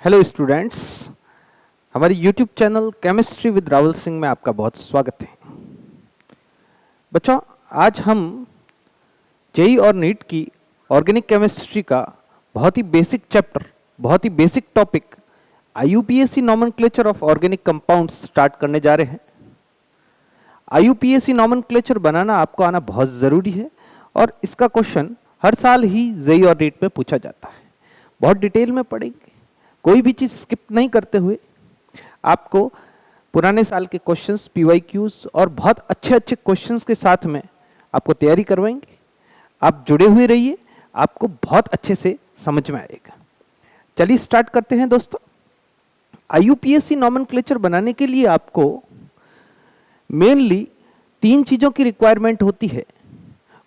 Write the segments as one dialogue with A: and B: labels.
A: Hello students, हमारे YouTube channel chemistry with Rahul Singh में आपका बहुत स्वागत है। बच्चों, आज हम जेई और नीट की ऑर्गेनिक केमिस्ट्री का बहुत ही बेसिक चैप्टर, बहुत ही basic topic IUPAC nomenclature of organic compounds start करने जा रहे हैं। आईयूपीएसी नॉमेनक्लेचर बनाना आपको आना बहुत ज़रूरी है और इसका क्वेश्चन हर साल ही जेई और नीट में पूछा जाता है। बहुत डिटेल में पढ़ेंगे, कोई भी चीज़ स्किप नहीं करते हुए आपको पुराने साल के क्वेश्चंस, पीवाईक्यूज और बहुत अच्छे अच्छे क्वेश्चंस के साथ में आपको तैयारी करवाएंगे। आप जुड़े हुए रहिए, आपको बहुत अच्छे से समझ में आएगा। चलिए स्टार्ट करते हैं दोस्तों। आईयूपीएसी नॉमेनक्लेचर बनाने के लिए आपको मेनली 3 चीज़ों की रिक्वायरमेंट होती है।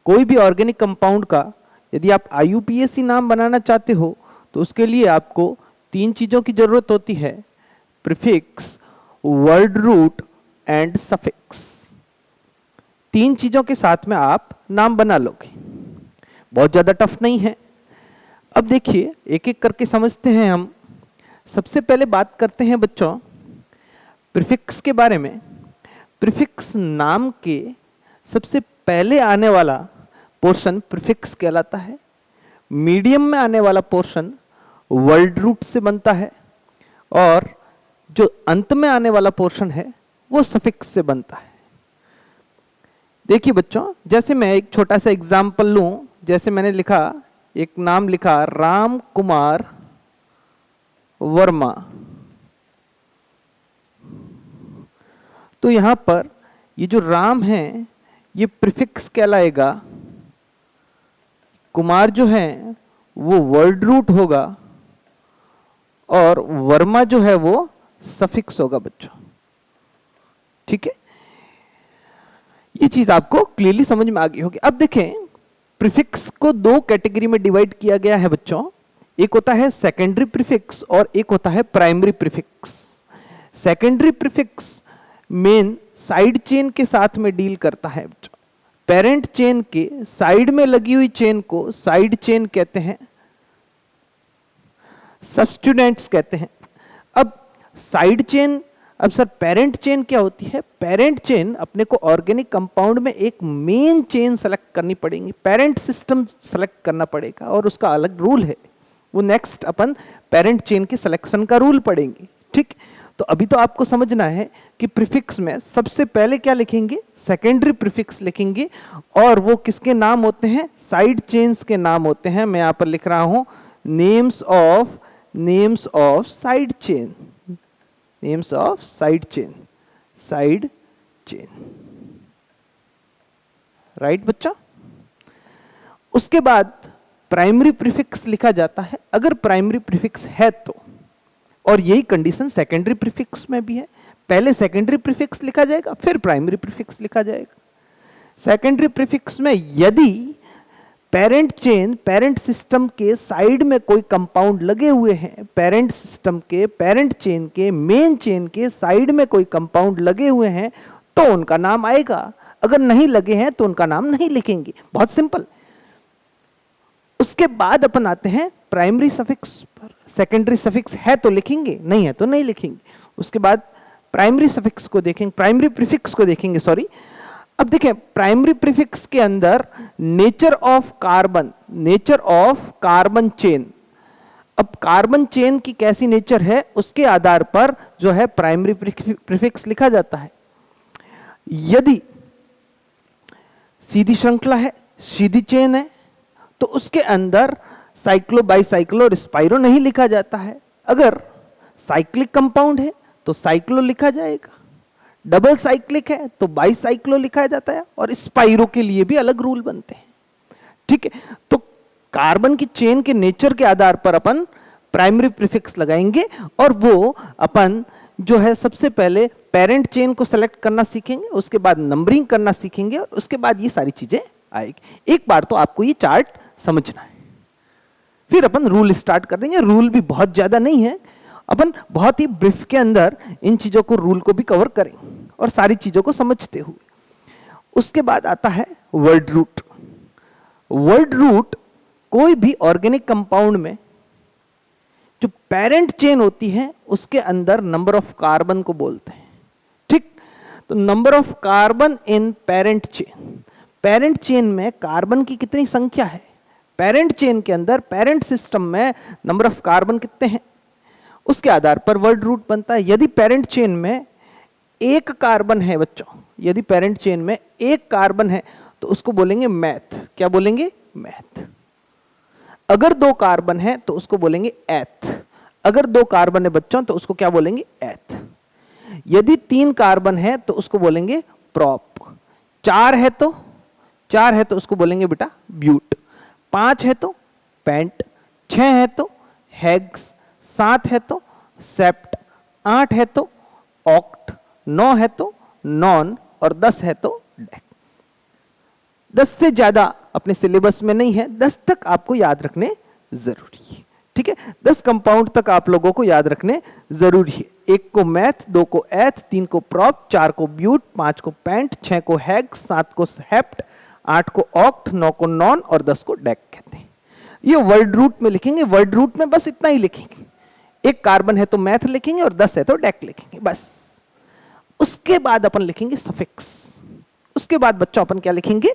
A: कोई भी ऑर्गेनिक कंपाउंड का यदि आप आईयूपीएसी नाम बनाना चाहते हो तो उसके लिए आपको 3 चीज़ों की जरूरत होती है: prefix, word root and suffix. 3 चीज़ों के साथ में आप नाम बना लोगे। बहुत ज़्यादा टफ नहीं है। अब देखिए, एक एक करके समझते हैं हम। सबसे पहले बात करते हैं बच्चों प्रीफिक्स के बारे में। प्रीफिक्स नाम के सबसे पहले आने वाला पोर्शन प्रीफिक्स कहलाता है। मीडियम में आने वाला पोर्शन वर्ड रूट से बनता है और जो अंत में आने वाला पोर्शन है वो सफिक्स से बनता है। देखिए बच्चों, जैसे मैं एक छोटा सा एग्जाम्पल लूं, जैसे मैंने लिखा, एक नाम लिखा राम कुमार वर्मा, तो यहां पर ये जो राम है ये प्रीफिक्स कहलाएगा, कुमार जो है वो वर्ड रूट होगा और वर्मा जो है वो सफिक्स होगा बच्चों। ठीक है, ये चीज आपको क्लियरली समझ में आ गई होगी। अब देखें, प्रीफिक्स को 2 कैटेगरी में डिवाइड किया गया है बच्चों। एक होता है सेकेंडरी प्रीफिक्स और एक होता है primary prefix. Secondary prefix main side chain के साथ में डील करता है बच्चों। पेरेंट चेन के साइड में लगी हुई चेन को साइड चेन कहते हैं, सब्स्टिट्यूएंट्स कहते हैं। अब साइड चेन, अब सर पेरेंट चेन क्या होती है? पेरेंट चेन अपने को ऑर्गेनिक कंपाउंड में एक मेन चेन सेलेक्ट करनी पड़ेगी, पेरेंट सिस्टम सेलेक्ट करना पड़ेगा और उसका अलग रूल है। वो नेक्स्ट अपन पेरेंट चेन के सिलेक्शन का रूल पढ़ेंगे। ठीक, तो अभी तो आपको समझना है कि प्रीफिक्स में सबसे पहले क्या लिखेंगे? सेकेंडरी प्रीफिक्स लिखेंगे और वो किसके नाम होते हैं? साइड चेन्स के नाम होते हैं। मैं यहां पर लिख रहा हूं names of side chain, names of side chain, side chain. Right बच्चा? उसके बाद प्राइमरी प्रीफिक्स लिखा जाता है, अगर प्राइमरी प्रीफिक्स है तो। और यही कंडीशन सेकेंडरी प्रीफिक्स में भी है। पहले सेकेंडरी प्रीफिक्स लिखा जाएगा, फिर प्राइमरी प्रीफिक्स लिखा जाएगा। सेकेंडरी प्रीफिक्स में यदि पेरेंट चेन, पेरेंट सिस्टम के साइड में कोई कंपाउंड लगे हुए हैं, पेरेंट सिस्टम के, पेरेंट चेन के, मेन चेन के साइड में कोई कंपाउंड लगे हुए हैं तो उनका नाम आएगा। अगर नहीं लगे हैं तो उनका नाम नहीं लिखेंगे। बहुत सिंपल। उसके बाद अपन आते हैं प्राइमरी सफिक्स पर। सेकेंडरी सफिक्स है तो लिखेंगे, नहीं है तो नहीं लिखेंगे। उसके बाद प्राइमरी सफिक्स को देखेंगे, प्राइमरी प्रीफिक्स को देखेंगे, सॉरी। अब देखें, प्राइमरी प्रीफिक्स के अंदर nature of carbon, nature of carbon chain. अब कार्बन चेन की कैसी नेचर है उसके आधार पर जो है प्राइमरी प्रीफिक्स लिखा जाता है। यदि सीधी श्रृंखला है, सीधी चेन है, तो उसके अंदर साइक्लो, बाईसाइक्लो और स्पाइरो नहीं लिखा जाता है। अगर साइक्लिक कंपाउंड है तो साइक्लो लिखा जाएगा, डबल साइक्लिक है तो बाईसाइक्लो लिखा जाता है और स्पाइरो के लिए भी अलग रूल बनते हैं। ठीक है, तो कार्बन की चेन के नेचर के आधार पर अपन प्राइमरी प्रीफिक्स लगाएंगे और वो अपन जो है सबसे पहले पेरेंट चेन को सेलेक्ट करना सीखेंगे, उसके बाद नंबरिंग करना सीखेंगे और उसके बाद ये सारी चीजें आएगी। एक बार तो आपको ये चार्ट समझना है, फिर अपन रूल स्टार्ट कर देंगे। रूल भी बहुत ज्यादा नहीं है, अपन बहुत ही ब्रीफ के अंदर इन चीजों को, रूल को भी कवर करेंगे और सारी चीजों को समझते हुए। उसके बाद आता है वर्ड रूट। वर्ड रूट कोई भी ऑर्गेनिक कंपाउंड में जो पेरेंट चेन होती है उसके अंदर नंबर ऑफ कार्बन को बोलते हैं, ठीक। तो number of carbon in parent chain, parent chain में कार्बन की कितनी संख्या है, पेरेंट चेन के अंदर पेरेंट सिस्टम में नंबर ऑफ कार्बन कितने हैं, उसके आधार पर वर्ड रूट बनता है। यदि पेरेंट चेन में एक कार्बन है बच्चों, यदि पेरेंट चेन में एक कार्बन है तो उसको बोलेंगे मैथ। क्या बोलेंगे? मैथ। अगर दो कार्बन है तो उसको बोलेंगे एथ। अगर दो कार्बन है बच्चों तो उसको क्या बोलेंगे? एथ। यदि तीन कार्बन है तो उसको बोलेंगे प्रॉप। चार है तो उसको बोलेंगे बेटा ब्यूट। पांच है तो पेंट। छह है तो हेक्स। सात है तो सेप्ट। आठ है तो ऑक्ट। नौ है तो नॉन और 10 है तो डेक। 10 से ज्यादा अपने सिलेबस में नहीं है, 10 तक आपको याद रखने जरूरी है, ठीक है। 10 कंपाउंड तक आप लोगों को याद रखने जरूरी है। एक को मैथ, दो को एथ, तीन को प्रॉप, चार को ब्यूट, पांच को पेंट, छह को हेक्स, सात को हेप्ट, आठ को ऑक्ट, नौ को नॉन और 10 को डेक कहते हैं। ये वर्ड रूट में लिखेंगे, वर्ड रूट में बस इतना ही लिखेंगे। एक कार्बन है तो मैथ लिखेंगे और 10 है तो डेक लिखेंगे, बस। उसके बाद अपन लिखेंगे सफिक्स। उसके बाद बच्चों अपन क्या लिखेंगे?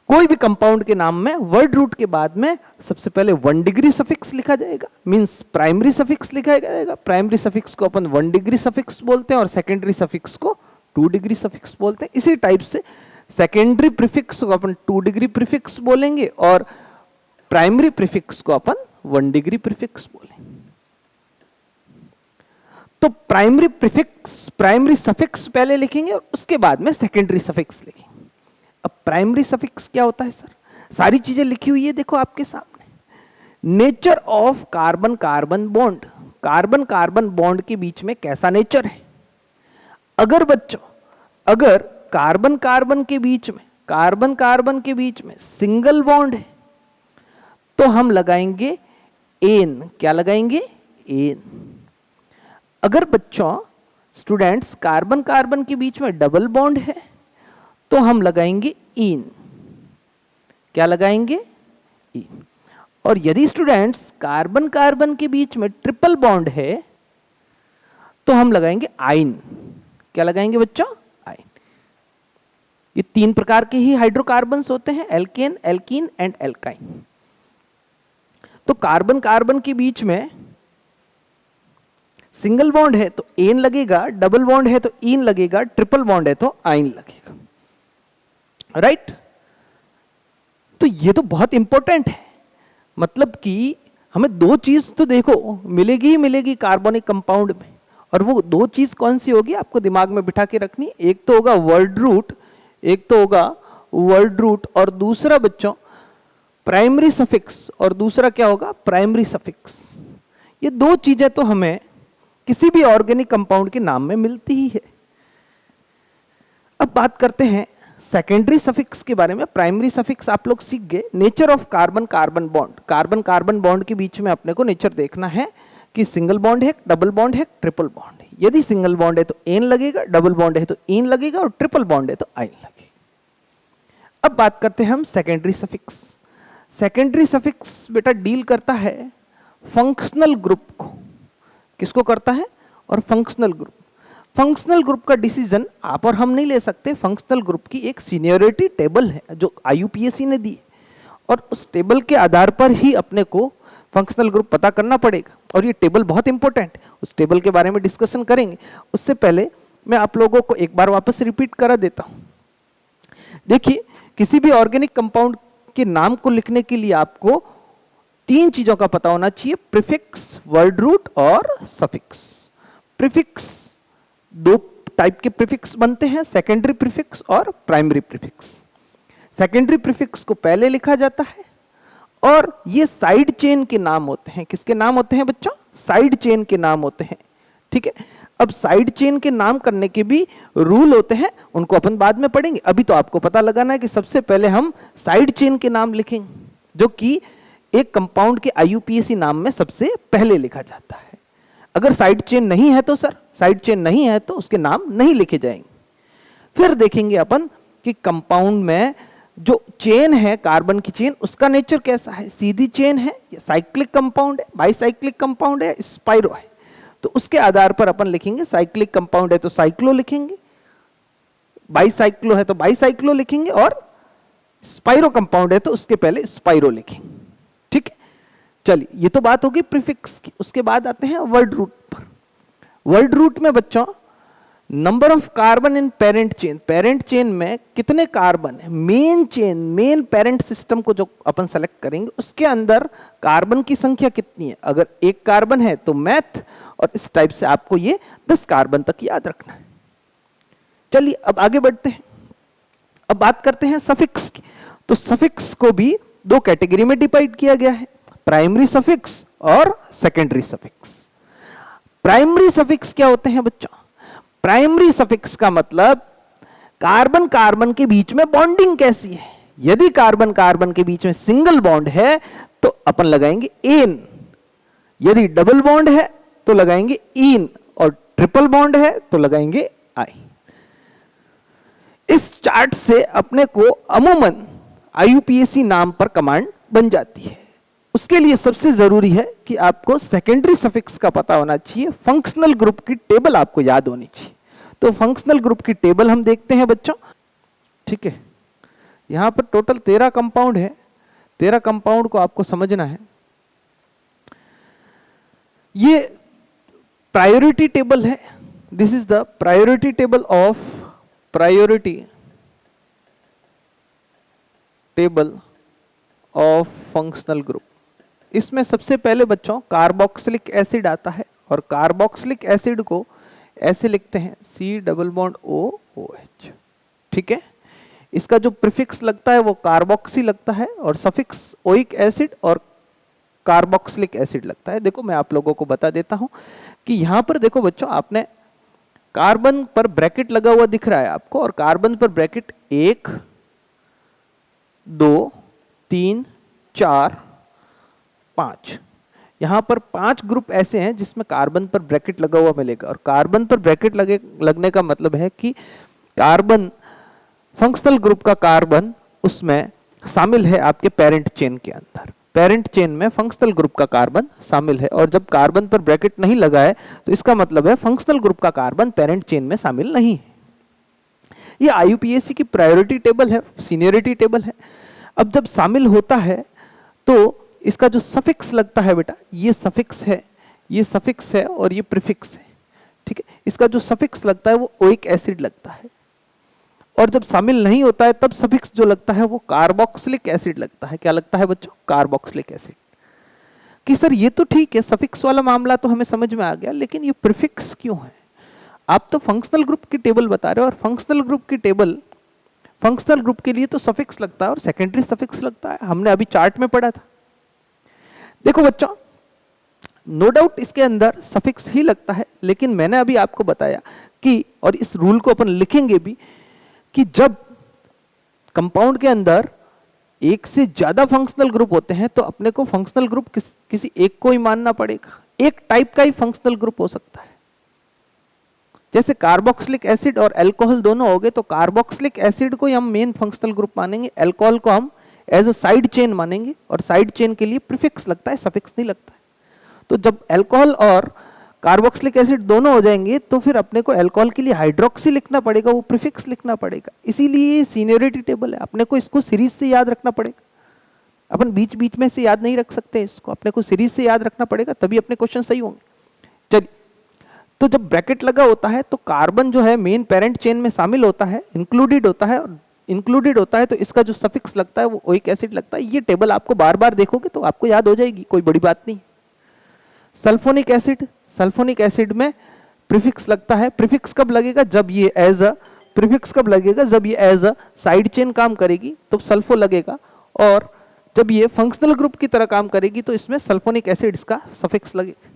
A: कोई भी कंपाउंड के नाम में वर्ड रूट के बाद में सबसे पहले 1 डिग्री सफिक्स लिखा जाएगा, मींस प्राइमरी सफिक्स लिखा जाएगा। प्राइमरी सफिक्स को अपन 1 डिग्री सफिक्स बोलते हैं और सेकेंडरी सफिक्स को 2 डिग्री सफिक्स बोलते हैं। इसी टाइप से सेकेंडरी प्रीफिक्स को अपन 2 डिग्री प्रीफिक्स बोलेंगे और प्राइमरी प्रीफिक्स को अपन 1 डिग्री प्रीफिक्स बोलेंगे। तो प्राइमरी प्रीफिक्स, प्राइमरी सफिक्स पहले लिखेंगे और उसके बाद में सेकेंडरी सफिक्स लिखेंगे। अब प्राइमरी सफिक्स क्या होता है सर? सारी चीजें लिखी हुई है देखो आपके सामने। Nature of carbon carbon bond, carbon carbon bond के बीच में कैसा नेचर है। अगर बच्चों, अगर कार्बन कार्बन के बीच में, कार्बन कार्बन के बीच में सिंगल बॉन्ड है तो हम लगाएंगे एन। क्या लगाएंगे? एन। अगर बच्चों स्टूडेंट्स कार्बन कार्बन के बीच में डबल बॉन्ड है तो हम लगाएंगे इन। क्या लगाएंगे? इन। और यदि स्टूडेंट्स कार्बन कार्बन के बीच में ट्रिपल बॉन्ड है तो हम लगाएंगे आइन। क्या लगाएंगे बच्चों? आइन। ये 3 प्रकार के ही हाइड्रोकार्बन्स होते हैं, एल्केन, एल्कीन एंड एल्काइन। तो कार्बन कार्बन के बीच में सिंगल बॉन्ड है तो एन लगेगा, डबल बॉन्ड है तो इन लगेगा, ट्रिपल बॉन्ड है तो आइन लगेगा, राइट। तो ये तो बहुत इंपॉर्टेंट है, मतलब कि हमें 2 चीज तो देखो मिलेगी ही मिलेगी कार्बोनिक कंपाउंड में, और वो 2 चीज कौन सी होगी आपको दिमाग में बिठा के रखनी। एक तो होगा वर्ड रूट, एक तो होगा वर्ड रूट, और दूसरा बच्चों प्राइमरी सफिक्स, और दूसरा क्या होगा? Primary suffix. ये 2 चीजें तो हमें किसी भी ऑर्गेनिक कंपाउंड के नाम में मिलती ही है। अब बात करते हैं सेकेंडरी सफिक्स के बारे में। प्राइमरी सफिक्स आप लोग सीख गए। Nature of carbon carbon bond, carbon carbon bond के बीच में अपने को नेचर देखना है कि सिंगल बॉन्ड है, डबल बॉन्ड है, ट्रिपल बॉन्ड है। यदि सिंगल बॉन्ड है तो एन लगेगा, डबल बॉन्ड है तो इन लगेगा, और ट्रिपल बॉन्ड है तो आइन लगेगा। अब बात करते हैं हम सेकेंडरी सफिक्स। सेकेंडरी सफिक्स बेटा डील करता है फंक्शनल ग्रुप को। किसको करता है? और फंक्शनल ग्रुप। फंक्शनल ग्रुप का डिसीजन आप और हम नहीं ले सकते। फंक्शनल ग्रुप की एक सीनियरिटी टेबल है जो IUPAC ने दी, और उस टेबल के आधार पर ही अपने को फंक्शनल ग्रुप पता करना पड़ेगा, और ये टेबल बहुत इंपॉर्टेंट है। उस टेबल के बारे में डिस्कशन करेंगे। उससे पहले मैं आप लोगों को एक बार वापस रिपीट करा देता हूं। देखिए, किसी भी ऑर्गेनिक कंपाउंड के नाम को लिखने के लिए आपको 3 चीजों का पता होना चाहिए: प्रीफिक्स, वर्ड रूट और सफिक्स। प्रीफिक्स, 2 टाइप के प्रीफिक्स बनते हैं, सेकेंडरी प्रीफिक्स और प्राइमरी प्रीफिक्स। सेकेंडरी प्रीफिक्स को पहले लिखा जाता है, और ये साइड चेन के नाम होते हैं। किसके नाम होते हैं बच्चों? साइड चेन के नाम होते हैं, ठीक है। अब साइड चेन के नाम करने के भी रूल होते हैं, उनको अपन बाद में पढ़ेंगे। अभी तो आपको पता लगाना है कि सबसे पहले हम साइड चेन के नाम लिखेंगे, जो कि एक कंपाउंड के IUPAC नाम में सबसे पहले लिखा जाता है। अगर साइड चेन नहीं है तो सर, साइड चेन नहीं है तो उसके नाम नहीं लिखे जाएंगे। फिर देखेंगे अपन कि कंपाउंड में जो चेन है कार्बन की चेन, उसका नेचर कैसा है, सीधी चेन है या साइक्लिक कंपाउंड है, बाइसाइक्लिक कंपाउंड है, स्पाइरो है। तो उसके आधार पर अपन लिखेंगे, साइक्लिक कंपाउंड है तो साइक्लो लिखेंगे, बाइसाइक्लो है तो बाइसाइक्लो लिखेंगे, और स्पाइरो कंपाउंड है तो उसके पहले स्पाइरो लिखेंगे। ठीक है, चलिए ये तो बात होगी प्रीफिक्स की। उसके बाद आते हैं वर्ड रूट पर। वर्ड रूट में बच्चों number of carbon in parent chain, parent chain में कितने कार्बन है, main chain, main parent system को जो अपन सेलेक्ट करेंगे उसके अंदर कार्बन की संख्या कितनी है। अगर एक कार्बन है तो मैथ, और इस टाइप से आपको ये 10 कार्बन तक याद रखना है। चलिए अब आगे बढ़ते हैं, अब बात करते हैं सफिक्स की। तो सफिक्स को भी दो कैटेगरी में डिवाइड किया गया है, प्राइमरी सफिक्स और सेकेंडरी सफिक्स। प्राइमरी सफिक्स क्या होते हैं बच्चों? प्राइमरी सफिक्स का मतलब कार्बन कार्बन के बीच में बॉन्डिंग कैसी है। यदि कार्बन कार्बन के बीच में सिंगल बॉन्ड है तो अपन लगाएंगे एन, यदि डबल बॉन्ड है तो लगाएंगे इन, और ट्रिपल बॉन्ड है तो लगाएंगे आई। इस चार्ट से अपने को अमूमन आईयूपीएसी नाम पर कमांड बन जाती है। उसके लिए सबसे जरूरी है कि आपको सेकेंडरी सफिक्स का पता होना चाहिए, फंक्शनल ग्रुप की टेबल आपको याद होनी चाहिए। तो फंक्शनल ग्रुप की टेबल हम देखते हैं बच्चों। ठीक है, यहां पर टोटल 13 कंपाउंड है, 13 कंपाउंड को आपको समझना है। ये प्रायोरिटी टेबल है, this is the priority table of, priority table of functional group. इसमें सबसे पहले बच्चों कार्बोक्सिलिक एसिड आता है, और कार्बोक्सिलिक एसिड को ऐसे लिखते हैं C double bond O OH। ठीक है, इसका जो प्रीफिक्स लगता है वो कार्बोक्सी लगता है, और सफिक्स ओइक एसिड और कार्बोक्सिलिक एसिड लगता है। देखो मैं आप लोगों को बता देता हूं कि यहां पर देखो बच्चों, आपने कार्बन पर ब्रैकेट लगा हुआ दिख रहा है आपको, और कार्बन पर ब्रैकेट 1 2 3 4 5, यहां पर 5 ग्रुप ऐसे हैं जिसमें कार्बन पर ब्रैकेट लगा हुआ मिलेगा। और कार्बन पर ब्रैकेट लगने का मतलब है कि कार्बन, फंक्शनल ग्रुप का कार्बन उसमें शामिल है आपके पेरेंट चेन के अंदर। पेरेंट चेन में फंक्शनल ग्रुप का कार्बन शामिल है, और जब कार्बन पर ब्रैकेट नहीं लगा है तो इसका मतलब है फंक्शनल ग्रुप का कार्बन पेरेंट चेन में शामिल नहीं है। ये आईयूपीएसी की प्रायोरिटी टेबल है, सीनियरिटी टेबल है। अब जब शामिल होता है तो इसका जो सफिक्स लगता है बेटा, ये सफिक्स है, ये सफिक्स है और ये प्रीफिक्स है। ठीक है, इसका जो सफिक्स लगता है वो ओइक एसिड लगता है, और जब शामिल नहीं होता है तब सफिक्स जो लगता है वो कार्बोक्सिलिक एसिड लगता है। क्या लगता है बच्चों? Carboxylic acid. कि सर ये तो ठीक है, सफिक्स वाला मामला तो हमें समझ में आ गया, लेकिन ये प्रीफिक्स क्यों है? आप तो फंक्शनल ग्रुप की टेबल बता रहे हो, और फंक्शनल ग्रुप की टेबल, फंक्शनल ग्रुप के लिए तो सफिक्स लगता है और सेकेंडरी सफिक्स लगता है, हमने अभी चार्ट में पढ़ा था। देखो बच्चों, नो डाउट इसके अंदर सफिक्स ही लगता है, लेकिन मैंने अभी आपको बताया कि, और इस रूल को अपन लिखेंगे भी, कि जब कंपाउंड के अंदर एक से ज्यादा फंक्शनल ग्रुप होते हैं तो अपने को फंक्शनल ग्रुप किसी एक को ही मानना पड़ेगा। एक टाइप का ही फंक्शनल ग्रुप हो सकता है। जैसे कार्बोक्सिलिक एसिड और अल्कोहल दोनों हो गए, तो कार्बोक्सिलिक एसिड को ही हम मेन फंक्शनल ग्रुप मानेंगे, अल्कोहल को हम एज अ साइड चेन मानेंगे, और साइड चेन के लिए प्रीफिक्स लगता है, सफिक्स नहीं लगता है। तो जब अल्कोहल और कार्बोक्सिलिक एसिड दोनों हो जाएंगे तो फिर अपने को अल्कोहल के लिए हाइड्रोक्सी लिखना पड़ेगा, वो प्रीफिक्स लिखना पड़ेगा। इसीलिए सीनियरिटी टेबल है, अपने को इसको सीरीज से याद रखना पड़ेगा। अपन बीच बीच में से याद नहीं रख सकते इसको, अपने को सीरीज से याद रखना पड़ेगा, तभी अपने क्वेश्चन सही होंगे। चलिए, तो जब ब्रैकेट लगा होता है तो कार्बन जो है मेन पेरेंट चेन में शामिल होता है, इंक्लूडेड होता है, इंक्लूडेड होता है तो इसका जो सफिक्स लगता है वो ओइक एसिड लगता है। ये टेबल आपको बार बार देखोगे तो आपको याद हो जाएगी, कोई बड़ी बात नहीं। सल्फोनिक एसिड, सल्फोनिक एसिड में प्रीफिक्स लगता है। प्रीफिक्स कब लगेगा? जब ये एज अ, प्रीफिक्स कब लगेगा? जब ये एज अ साइड चेन काम करेगी तो सल्फो लगेगा, और जब ये फंक्शनल ग्रुप की तरह काम करेगी तो इसमें सल्फोनिक एसिड इसका सफिक्स लगेगा।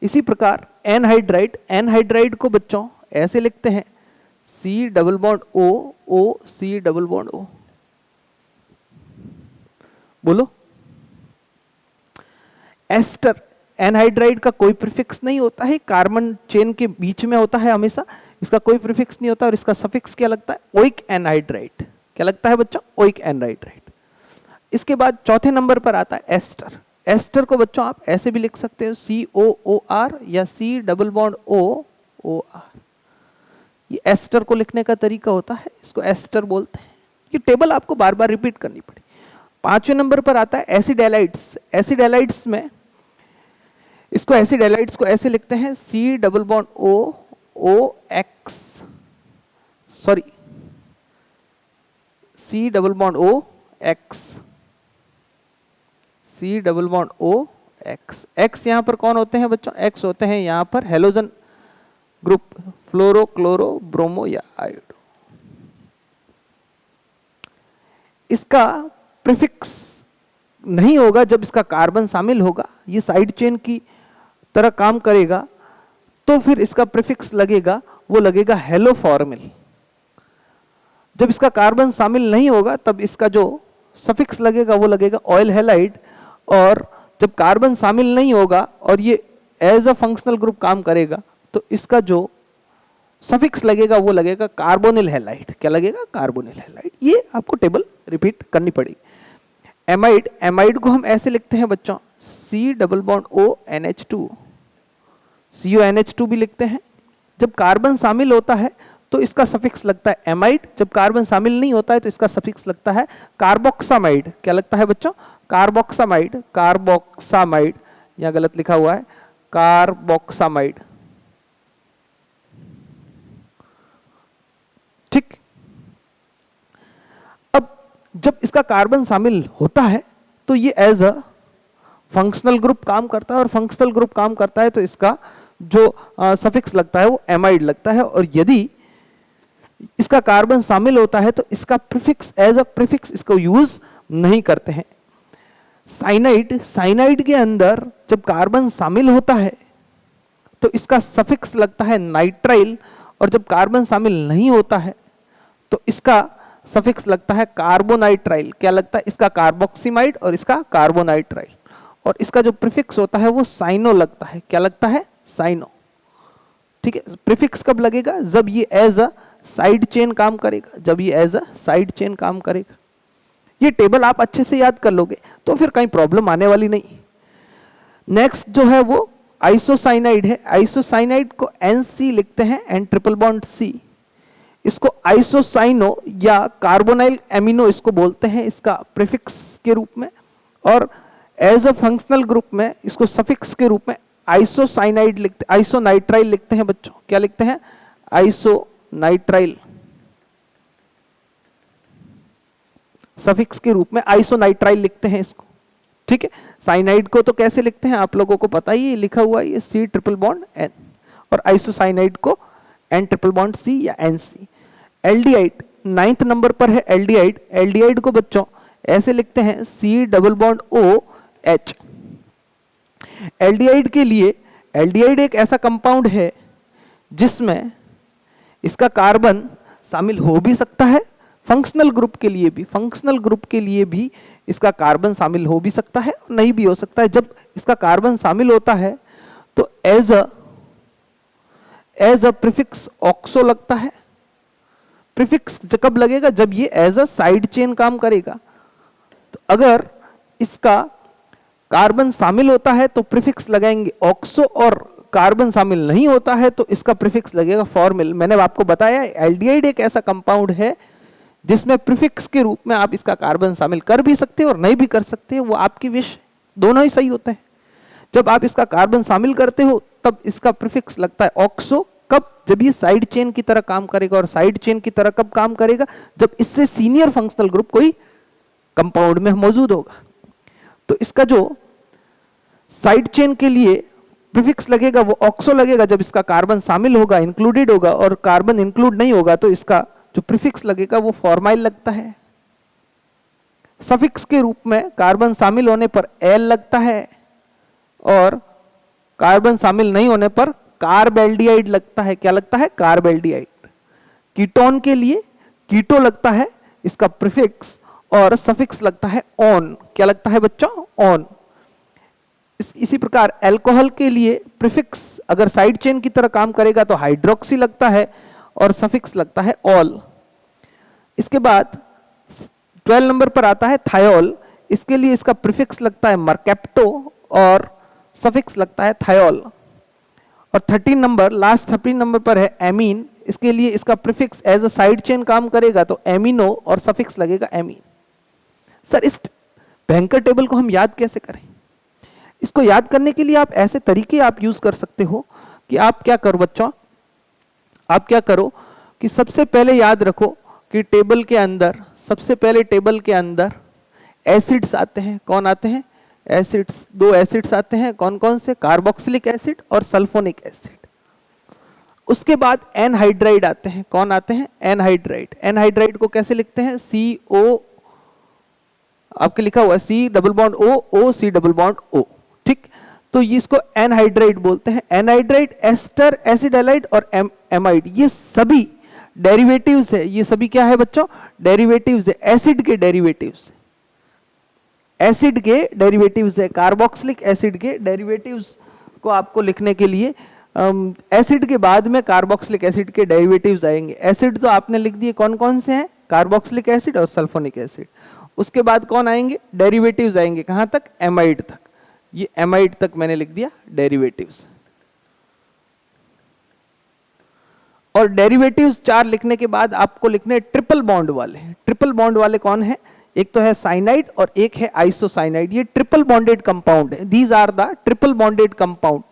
A: इसी प्रकार एनहाइड्राइड, एनहाइड्राइड को बच्चों ऐसे लिखते हैं C double bond O O C double bond O। बोलो। एस्टर, एनहाइड्राइड का कोई प्रीफिक्स नहीं होता है, कार्बन चेन के बीच में होता है हमेशा, इसका कोई प्रीफिक्स नहीं होता, और इसका सफिक्स क्या लगता है? Oic anhydride. क्या लगता है बच्चों? Oic Enright, right. इसके बाद चौथे नंबर पर आता है एस्टर। एस्टर को बच्चों आप ऐसे भी लिख सकते हो COOR या C++OOR। ये एस्टर को लिखने का तरीका होता है, इसको एस्टर बोलते हैं। ये टेबल आपको बार बार रिपीट करनी पड़ी। पांचवें नंबर पर आता है एसिड हैलाइड्स। एसिड हैलाइड्स में इसको एसिड हैलाइड्स को ऐसे लिखते हैं C++OOX, sorry C++OX, C++OX। X यहां पर कौन होते हैं बच्चों? X होते हैं यहां पर हेलोजन ग्रुप, फ्लोरो, क्लोरो, ब्रोमो या आयोडो। इसका प्रीफिक्स नहीं होगा जब इसका कार्बन शामिल होगा, ये साइड चेन की तरह काम करेगा, तो फिर इसका प्रीफिक्स लगेगा, वो लगेगा हेलोफॉर्मिल। जब इसका कार्बन शामिल नहीं होगा तब इसका जो सफिक्स लगेगा वो लगेगा ऑयल हैलाइड। और जब कार्बन शामिल नहीं होगा और ये एज अ फंक्शनल ग्रुप काम करेगा तो इसका जो सफिक्स लगेगा वो लगेगा कार्बोनिल हैलाइड। क्या लगेगा? Carbonyl halide. ये आपको टेबल रिपीट करनी पड़ेगी। एमाइड, एमाइड को हम ऐसे लिखते हैं बच्चों C++ONH2, CONH2 भी लिखते हैं। जब कार्बन शामिल होता है तो इसका सफिक्स लगता है एमाइड, जब कार्बन शामिल नहीं होता है तो इसका सफिक्स लगता है कार्बोक्सामाइड। क्या लगता है बच्चों? कार्बोक्सामाइड, कार्बोक्सामाइड, यहां गलत लिखा हुआ है, कार्बोक्सामाइड। ठीक। अब जब इसका कार्बन शामिल होता है तो ये एज अ फंक्शनल ग्रुप काम करता है, और फंक्शनल ग्रुप काम करता है तो इसका जो सफिक्स लगता है वो एमाइड लगता है। और यदि इसका कार्बन शामिल होता है तो इसका प्रीफिक्स एज अ प्रीफिक्स इसको यूज नहीं करते हैं। साइनाइड, साइनाइड के अंदर जब कार्बन शामिल होता है तो इसका सफिक्स लगता है नाइट्राइल, और जब कार्बन शामिल नहीं होता है तो इसका सफिक्स लगता है कार्बोनाइट्राइल। क्या लगता है? इसका कार्बोक्सीमाइड और इसका कार्बोनाइट्राइल। और इसका जो प्रीफिक्स होता है वो साइनो लगता है। क्या लगता है? साइनो। ठीक है। प्रीफिक्स कब लगेगा? जब ये एज अ साइड चेन काम करेगा, जब ये एज अ साइड चेन काम करेगा। ये टेबल आप अच्छे से याद कर लोगे तो फिर कहीं प्रॉब्लम आने वाली नहीं। नेक्स्ट जो है वो आइसोसाइनाइड है। आइसोसाइनाइड को NC लिखते हैं, N+C। इसको आइसोसाइनो या कार्बोनाइल एमिनो इसको बोलते हैं इसका प्रीफिक्स के रूप में, और एज अ फंक्शनल ग्रुप में इसको सफिक्स के रूप में आइसोसाइनाइड लिखते, आइसोनाइट्राइल लिखते हैं बच्चों। क्या लिखते हैं? आइसोनाइट्राइल। सफिक्स के रूप में आइसोनाइट्राइल लिखते हैं इसको। ठीक है। साइनाइड को तो कैसे लिखते हैं आप लोगों को पता ही है, लिखा हुआ है ये C++N, और आइसोसाइनाइड को N+C या NC। एल्डिहाइड 9th नंबर पर है एल्डिहाइड। एल्डिहाइड को बच्चों ऐसे लिखते हैं C++OH। एल्डिहाइड के लिए, एल्डिहाइड एक ऐसा कंपाउंड है जिसमें इसका कार्बन शामिल हो भी सकता है, फंक्शनल ग्रुप के लिए भी, फंक्शनल ग्रुप के लिए भी इसका कार्बन शामिल हो भी सकता है और नहीं भी हो सकता है। जब इसका कार्बन शामिल होता है तो एज अ प्रीफिक्स ऑक्सो लगता है। प्रीफिक्स कब लगेगा? जब ये एज अ साइड चेन काम करेगा। तो अगर इसका कार्बन शामिल होता है तो प्रीफिक्स लगाएंगे ऑक्सो, और कार्बन शामिल नहीं होता है तो इसका प्रीफिक्स लगेगा फॉर्मिल। मैंने आपको बताया एल्डिहाइड एक ऐसा कंपाउंड है जिसमें प्रीफिक्स के रूप में आप इसका कार्बन शामिल कर भी सकते हैं और नहीं भी कर सकते, वो आपकी विश, दोनों ही सही होते हैं। जब आप इसका कार्बन शामिल करते हो तब इसका प्रीफिक्स लगता है ऑक्सो। कब? जब ये साइड चेन की तरह काम करेगा। और साइड चेन की तरह कब काम करेगा? जब इससे सीनियर फंक्शनल ग्रुप कोई कंपाउंड में मौजूद होगा। तो इसका जो साइड चेन के लिए प्रीफिक्स लगेगा वो ऑक्सो लगेगा जब इसका कार्बन शामिल होगा, इंक्लूडेड होगा, और कार्बन इंक्लूड नहीं होगा तो इसका जो प्रीफिक्स लगेगा वो फॉर्माइल लगता है। सफिक्स के रूप में कार्बन शामिल होने पर एल लगता है, और कार्बन शामिल नहीं होने पर कार्बेल्डिहाइड लगता है। क्या लगता है? कार्बेल्डिहाइड। कीटोन के लिए कीटो लगता है इसका प्रीफिक्स, और सफिक्स लगता है ऑन। क्या लगता है बच्चों? ऑन। इसी प्रकार अल्कोहल के लिए प्रीफिक्स अगर साइड चेन की तरह काम करेगा तो हाइड्रोक्सी लगता है, और सफिक्स लगता है ऑल। इसके बाद 12 नंबर पर आता है थायोल, इसके लिए इसका प्रीफिक्स लगता है मर्केप्टो और सफिक्स लगता है थायोल। और 13 नंबर, लास्ट 13 नंबर पर है एमीन, इसके लिए इसका prefix as a side chain काम करेगा तो एमिनो और सफिक्स लगेगा एमीन। सर इस भयंकर टेबल को हम याद कैसे करें? इसको याद करने के लिए आप ऐसे तरीके आप यूज कर सकते हो कि आप क्या करो बच्चों, आप क्या करो कि सबसे पहले याद रखो कि टेबल के अंदर, सबसे पहले टेबल के अंदर एसिड्स आते हैं। कौन आते हैं? एसिड्स। दो एसिड्स आते हैं, कौन कौन से? कार्बोक्सिलिक एसिड और सल्फोनिक एसिड। उसके बाद एनहाइड्राइड आते हैं। कौन आते हैं? एनहाइड्राइड। एनहाइड्राइड को कैसे लिखते हैं? CO, आपके लिखा हुआ C double bond O, O C double bond O, ठीक। तो ये इसको एनहाइड्राइड बोलते हैं। एनहाइड्राइड, एस्टर, एसिडाइलाइड और एमाइड, ये सभी डेरिवेटिव्स है। ये सभी क्या है बच्चों? डेरिवेटिव्स है, एसिड के डेरिवेटिव्स, एसिड के डेरिवेटिव्स है। कार्बोक्सिलिक एसिड के डेरिवेटिव्स को आपको लिखने के लिए एसिड के बाद में कार्बोक्सिलिक एसिड के डेरिवेटिव्स आएंगे। एसिड तो आपने लिख दिए, कौन कौन से हैं? कार्बोक्सिलिक एसिड और सल्फोनिक एसिड। उसके बाद कौन आएंगे? डेरिवेटिव्स आएंगे। कहां तक? एमाइड तक। ये एमाइड तक मैंने लिख दिया डेरिवेटिव्स। और डेरिवेटिव्स 4 लिखने के बाद आपको लिखने ट्रिपल बॉन्ड वाले। ट्रिपल बॉन्ड वाले कौन है? एक तो है साइनाइड और एक है आइसोसाइनाइड। ये ट्रिपल बॉन्डेड कंपाउंड है। These are the triple bonded compound,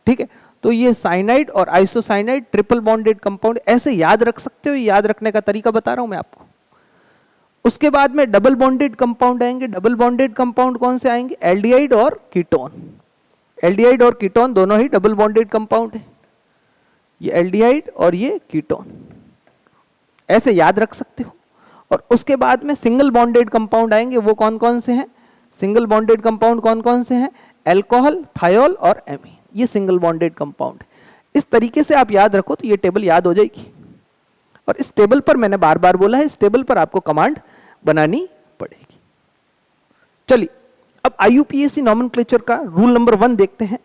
A: ठीक है। तो ये साइनाइड और आइसोसाइनाइड ट्रिपल बॉन्डेड कंपाउंड, ऐसे याद रख सकते हो। याद रखने का तरीका बता रहा हूं मैं आपको। उसके बाद में डबल बॉन्डेड कंपाउंड आएंगे। डबल बॉन्डेड कंपाउंड कौन से आएंगे? एल्डिहाइड और कीटोन। एल्डिहाइड और कीटोन दोनों ही डबल बॉन्डेड कंपाउंड है। ये एल्डिहाइड और ये कीटोन, ऐसे याद रख सकते हो। और उसके बाद में सिंगल बॉन्डेड कंपाउंड आएंगे। वो कौन कौन से हैं? सिंगल बॉन्डेड कंपाउंड कौन कौन से हैं? अल्कोहल, थायोल और एमीन, ये सिंगल बॉन्डेड कंपाउंड। इस तरीके से आप याद रखो तो ये टेबल याद हो जाएगी। और इस टेबल पर मैंने बार बार बोला है, इस टेबल पर आपको कमांड बनानी पड़ेगी। चलिए अब IUPAC नॉमेनक्लेचर का रूल नंबर 1 देखते हैं।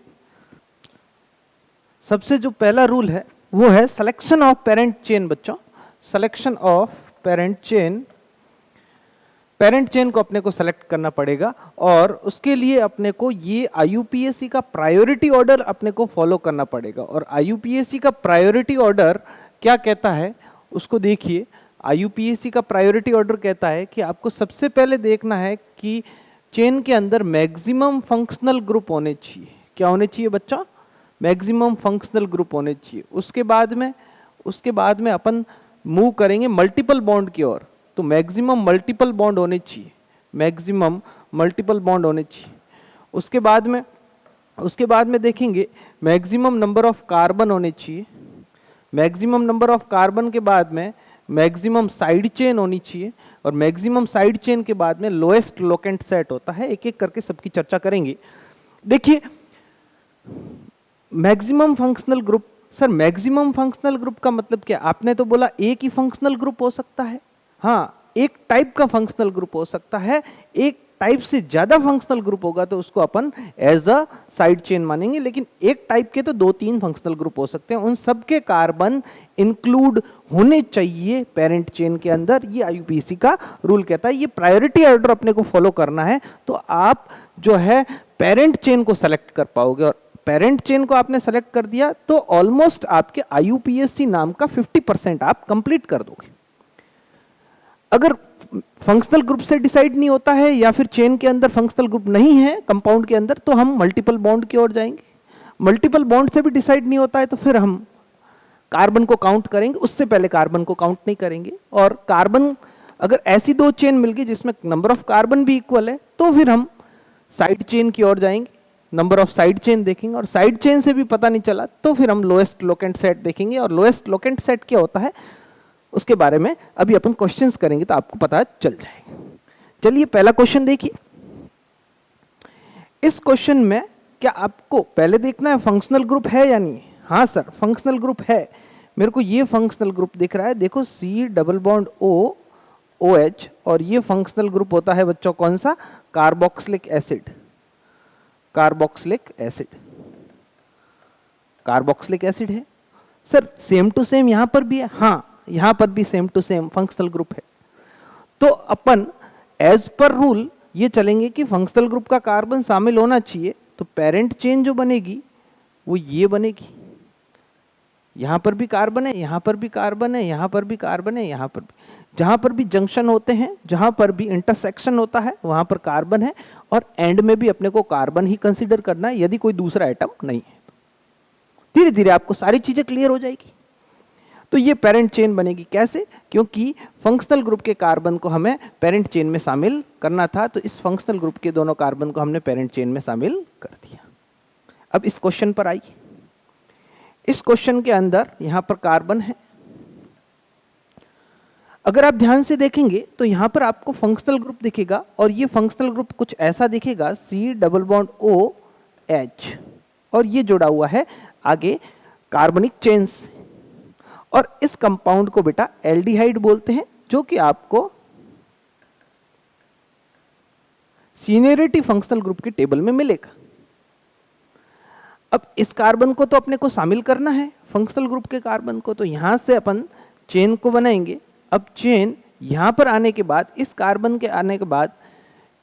A: सबसे जो पहला रूल है वो है सिलेक्शन ऑफ पेरेंट चेन। बच्चों, selection of parent chain, parent chain को अपने को सेलेक्ट करना पड़ेगा। और उसके लिए अपने को ये IUPAC का प्रायोरिटी ऑर्डर अपने को फॉलो करना पड़ेगा। और IUPAC का प्रायोरिटी ऑर्डर क्या कहता है उसको देखिए। IUPAC का प्रायोरिटी ऑर्डर कहता है कि आपको सबसे पहले देखना है कि चेन के अंदर मैक्सिमम फंक्शनल ग्रुप होने चाहिए। क्या होने चाहिए बच्चों? मैक्सिमम फंक्शनल ग्रुप होने चाहिए। उसके बाद में अपन मूव करेंगे मल्टीपल बॉन्ड की ओर, तो मैक्सिमम मल्टीपल बॉन्ड होने चाहिए। मैक्सिमम मल्टीपल बॉन्ड होने चाहिए। उसके बाद में देखेंगे मैक्सिमम नंबर ऑफ कार्बन होने चाहिए। मैक्सिमम नंबर ऑफ कार्बन के बाद में मैक्सिमम साइड चेन होनी चाहिए। और मैक्सिमम साइड चेन के बाद में लोएस्ट लोकेंट सेट होता है। एक एक करके सबकी चर्चा करेंगे। देखिए maximum functional group. Sir maximum functional group का मतलब क्या? आपने तो बोला एक ही फंक्शनल ग्रुप हो सकता है। हाँ, एक टाइप का फंक्शनल ग्रुप हो सकता है। एक टाइप से ज्यादा फंक्शनल ग्रुप होगा तो उसको अपन एज अ साइड चेन मानेंगे। लेकिन एक टाइप के तो 2-3 फंक्शनल ग्रुप हो सकते हैं। उन सबके कार्बन इंक्लूड होने चाहिए पेरेंट चेन के अंदर। ये IUPAC का रूल कहता है। ये प्रायोरिटी ऑर्डर अपने को फॉलो करना है तो आप जो है पेरेंट चेन को सेलेक्ट कर पाओगे। और पेरेंट चेन को आपने सेलेक्ट कर दिया तो ऑलमोस्ट आपके IUPAC नाम का 50% आप कंप्लीट कर दोगे। अगर फंक्शनल ग्रुप से डिसाइड नहीं होता है या फिर चेन के अंदर फंक्शनल ग्रुप नहीं है कंपाउंड के अंदर, तो हम मल्टीपल बॉन्ड की ओर जाएंगे। मल्टीपल बॉन्ड से भी डिसाइड नहीं होता है तो फिर हम कार्बन को काउंट करेंगे, उससे पहले कार्बन को काउंट नहीं करेंगे। और कार्बन अगर ऐसी 2 चेन मिल गई जिसमें नंबर ऑफ कार्बन भी इक्वल है तो फिर हम साइड चेन की ओर जाएंगे, नंबर ऑफ साइड चेन देखेंगे। और साइड चेन से भी पता नहीं चला तो फिर हम लोएस्ट लोकेंट सेट देखेंगे। और लोएस्ट लोकेंट सेट क्या होता है उसके बारे में अभी अपन क्वेश्चंस करेंगे तो आपको पता चल जाएगा। चलिए पहला क्वेश्चन देखिए। इस क्वेश्चन में क्या आपको पहले देखना है फंक्शनल ग्रुप है या नहीं? हाँ सर, फंक्शनल ग्रुप है। मेरे को ये फंक्शनल ग्रुप दिख रहा है। देखो C double bond O OH, और ये फंक्शनल ग्रुप होता है बच्चों कौन सा? Carboxylic acid. Carboxylic acid, carboxylic acid है। सर सेम टू सेम यहां पर भी है? हाँ, यहां पर भी same to same functional group है। तो अपन एज पर रूल ये चलेंगे कि फंक्शनल ग्रुप का कार्बन शामिल होना चाहिए, तो पेरेंट चेन जो बनेगी वो ये बनेगी। यहां पर भी कार्बन है, यहां पर भी कार्बन है, यहां पर भी कार्बन है, यहां पर भी, जहां पर भी जंक्शन होते हैं, जहां पर भी इंटरसेक्शन होता है वहां पर कार्बन है, और एंड में भी अपने को कार्बन ही कंसीडर करना है यदि कोई दूसरा एटम नहीं है। धीरे धीरे आपको सारी चीजें क्लियर हो जाएगी। तो ये पेरेंट चेन बनेगी। कैसे? क्योंकि फंक्शनल ग्रुप के कार्बन को हमें पेरेंट चेन में शामिल करना था, तो इस फंक्शनल ग्रुप के दोनों कार्बन को हमने पेरेंट चेन में शामिल कर दिया। अब इस क्वेश्चन पर आइए। इस क्वेश्चन के अंदर यहां पर कार्बन है। अगर आप ध्यान से देखेंगे तो यहां पर आपको फंक्शनल ग्रुप दिखेगा, और ये फंक्शनल ग्रुप कुछ ऐसा दिखेगा, C++OH, और ये जुड़ा हुआ है आगे कार्बनिक चेन से। और इस कंपाउंड को बेटा एल्डिहाइड बोलते हैं, जो कि आपको सीनियरिटी फंक्शनल ग्रुप के टेबल में मिलेगा। अब इस कार्बन को तो अपने को शामिल करना है फंक्शनल ग्रुप के कार्बन को, तो यहां से अपन चेन को बनाएंगे। अब चेन यहां पर आने के बाद, इस कार्बन के आने के बाद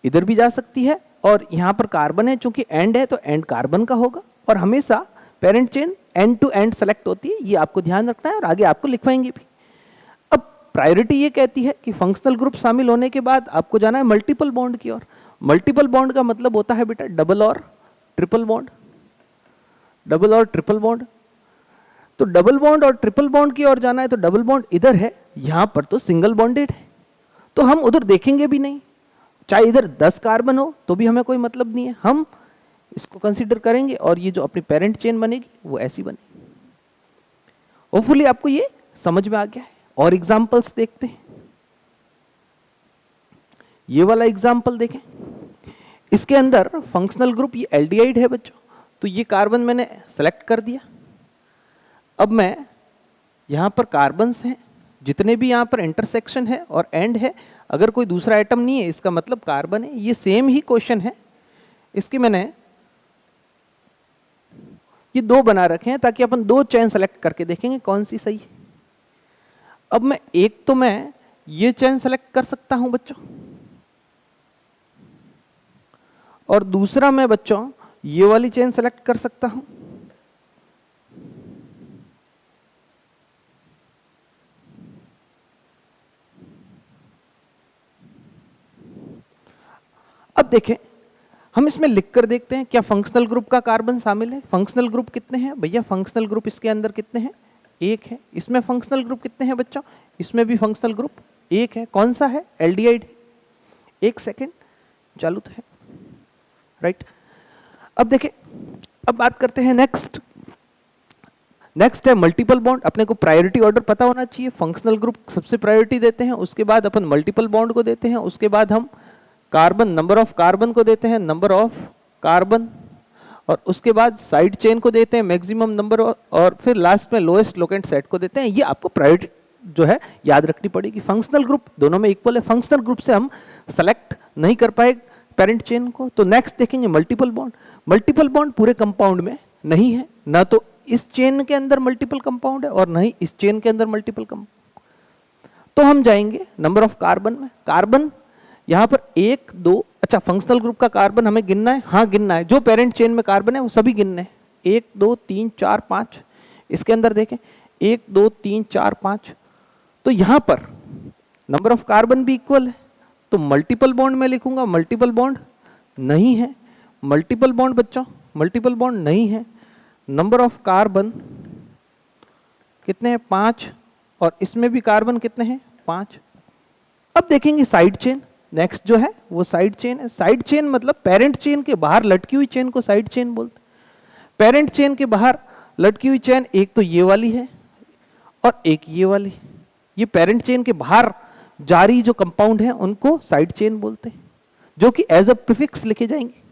A: इधर भी जा सकती है, और यहां पर कार्बन है, चूंकि एंड है तो एंड कार्बन का होगा, और हमेशा parent chain end to end select होती है, ये आपको ध्यान रखना है, और आगे आपको लिखवाएंगे भी। अब प्रायोरिटी ये कहती है कि फंक्शनल ग्रुप शामिल होने के बाद आपको जाना है मल्टीपल बॉन्ड की ओर। मल्टीपल बॉन्ड का मतलब होता है बेटा डबल और ट्रिपल बॉन्ड, डबल और ट्रिपल बॉन्ड। तो डबल बॉन्ड और ट्रिपल बॉन्ड की ओर जाना है, तो डबल बॉन्ड इधर है, यहां पर तो सिंगल बॉन्डेड है, तो हम उधर देखेंगे भी नहीं। चाहे इधर 10 कार्बन हो तो भी हमें कोई मतलब नहीं है, हम इसको कंसीडर करेंगे, और ये जो अपनी पेरेंट चेन बनेगी वो ऐसी बनेगी। होपफुली आपको ये समझ में आ गया है। और एग्जांपल्स देखते हैं। ये वाला एग्जांपल देखें। इसके अंदर फंक्शनल ग्रुप ये एल्डिहाइड है बच्चों, तो ये कार्बन मैंने सेलेक्ट कर दिया। अब मैं यहां पर कार्बन्स हैं, जितने भी यहां पर इंटरसेक्शन है और एंड है, अगर कोई दूसरा एटम नहीं है इसका मतलब कार्बन है। ये सेम ही क्वेश्चन है, इसके मैंने ये 2 बना रखे हैं ताकि अपन 2 चेन सेलेक्ट करके देखेंगे कौन सी सही है। अब मैं ये चेन सेलेक्ट कर सकता हूं बच्चों, और दूसरा मैं बच्चों ये वाली चेन सेलेक्ट कर सकता हूं। अब देखें, हम इसमें लिखकर देखते हैं क्या फंक्शनल ग्रुप का कार्बन शामिल है। फंक्शनल ग्रुप कितने हैं भैया? फंक्शनल ग्रुप इसके अंदर कितने हैं? 1 है। इसमें फंक्शनल ग्रुप कितने हैं बच्चों? इसमें भी फंक्शनल ग्रुप 1 है। कौन सा है? एल्डिहाइड। 1 सेकेंड चालू तो है, राइट। अब देखें, अब बात करते हैं नेक्स्ट है मल्टीपल बॉन्ड। अपने को प्रायोरिटी ऑर्डर पता होना चाहिए। फंक्शनल ग्रुप सबसे प्रायोरिटी देते हैं, उसके बाद अपन मल्टीपल बॉन्ड को देते हैं, उसके बाद हम कार्बन, नंबर ऑफ कार्बन को देते हैं, नंबर ऑफ कार्बन, और उसके बाद साइड चेन को देते हैं मैक्सिमम नंबर, और फिर लास्ट में लोएस्ट लोकेंट सेट को देते हैं। ये आपको प्रायोरिटी जो है याद रखनी पड़ेगी। फंक्शनल ग्रुप दोनों में इक्वल है, फंक्शनल ग्रुप से हम सेलेक्ट नहीं कर पाए पेरेंट चेन को। तो नेक्स्ट देखेंगे मल्टीपल बॉन्ड। मल्टीपल बॉन्ड पूरे कंपाउंड में नहीं है, ना तो इस चेन के अंदर मल्टीपल कंपाउंड है और ना ही इस चेन के अंदर मल्टीपल कंपाउंड। तो हम जाएंगे नंबर ऑफ कार्बन में। कार्बन यहां पर 1 2, अच्छा फंक्शनल ग्रुप का कार्बन हमें गिनना है, हाँ गिनना है, जो पेरेंट चेन में कार्बन है वो सभी गिनने हैं। 1 2 3 4 5, इसके अंदर देखें 1 2 3 4 5, तो यहां पर नंबर ऑफ कार्बन भी इक्वल है, तो मल्टीपल बॉन्ड में लिखूंगा, मल्टीपल बॉन्ड नहीं है। मल्टीपल बॉन्ड बच्चों, मल्टीपल बॉन्ड नहीं है। नंबर ऑफ कार्बन कितने हैं? 5, और इसमें भी कार्बन कितने हैं? 5। अब देखेंगे साइड चेन। नेक्स्ट जो है वो साइड चेन है। साइड चेन मतलब पेरेंट चेन के बाहर लटकी हुई चेन को साइड चेन बोलते हैं। पेरेंट चेन के बाहर लटकी हुई चेन एक तो ये वाली है और एक ये वाली। ये पेरेंट चेन के बाहर जारी जो कंपाउंड है उनको साइड चेन बोलते हैं, जो कि एज अ प्रीफिक्स लिखे जाएंगे।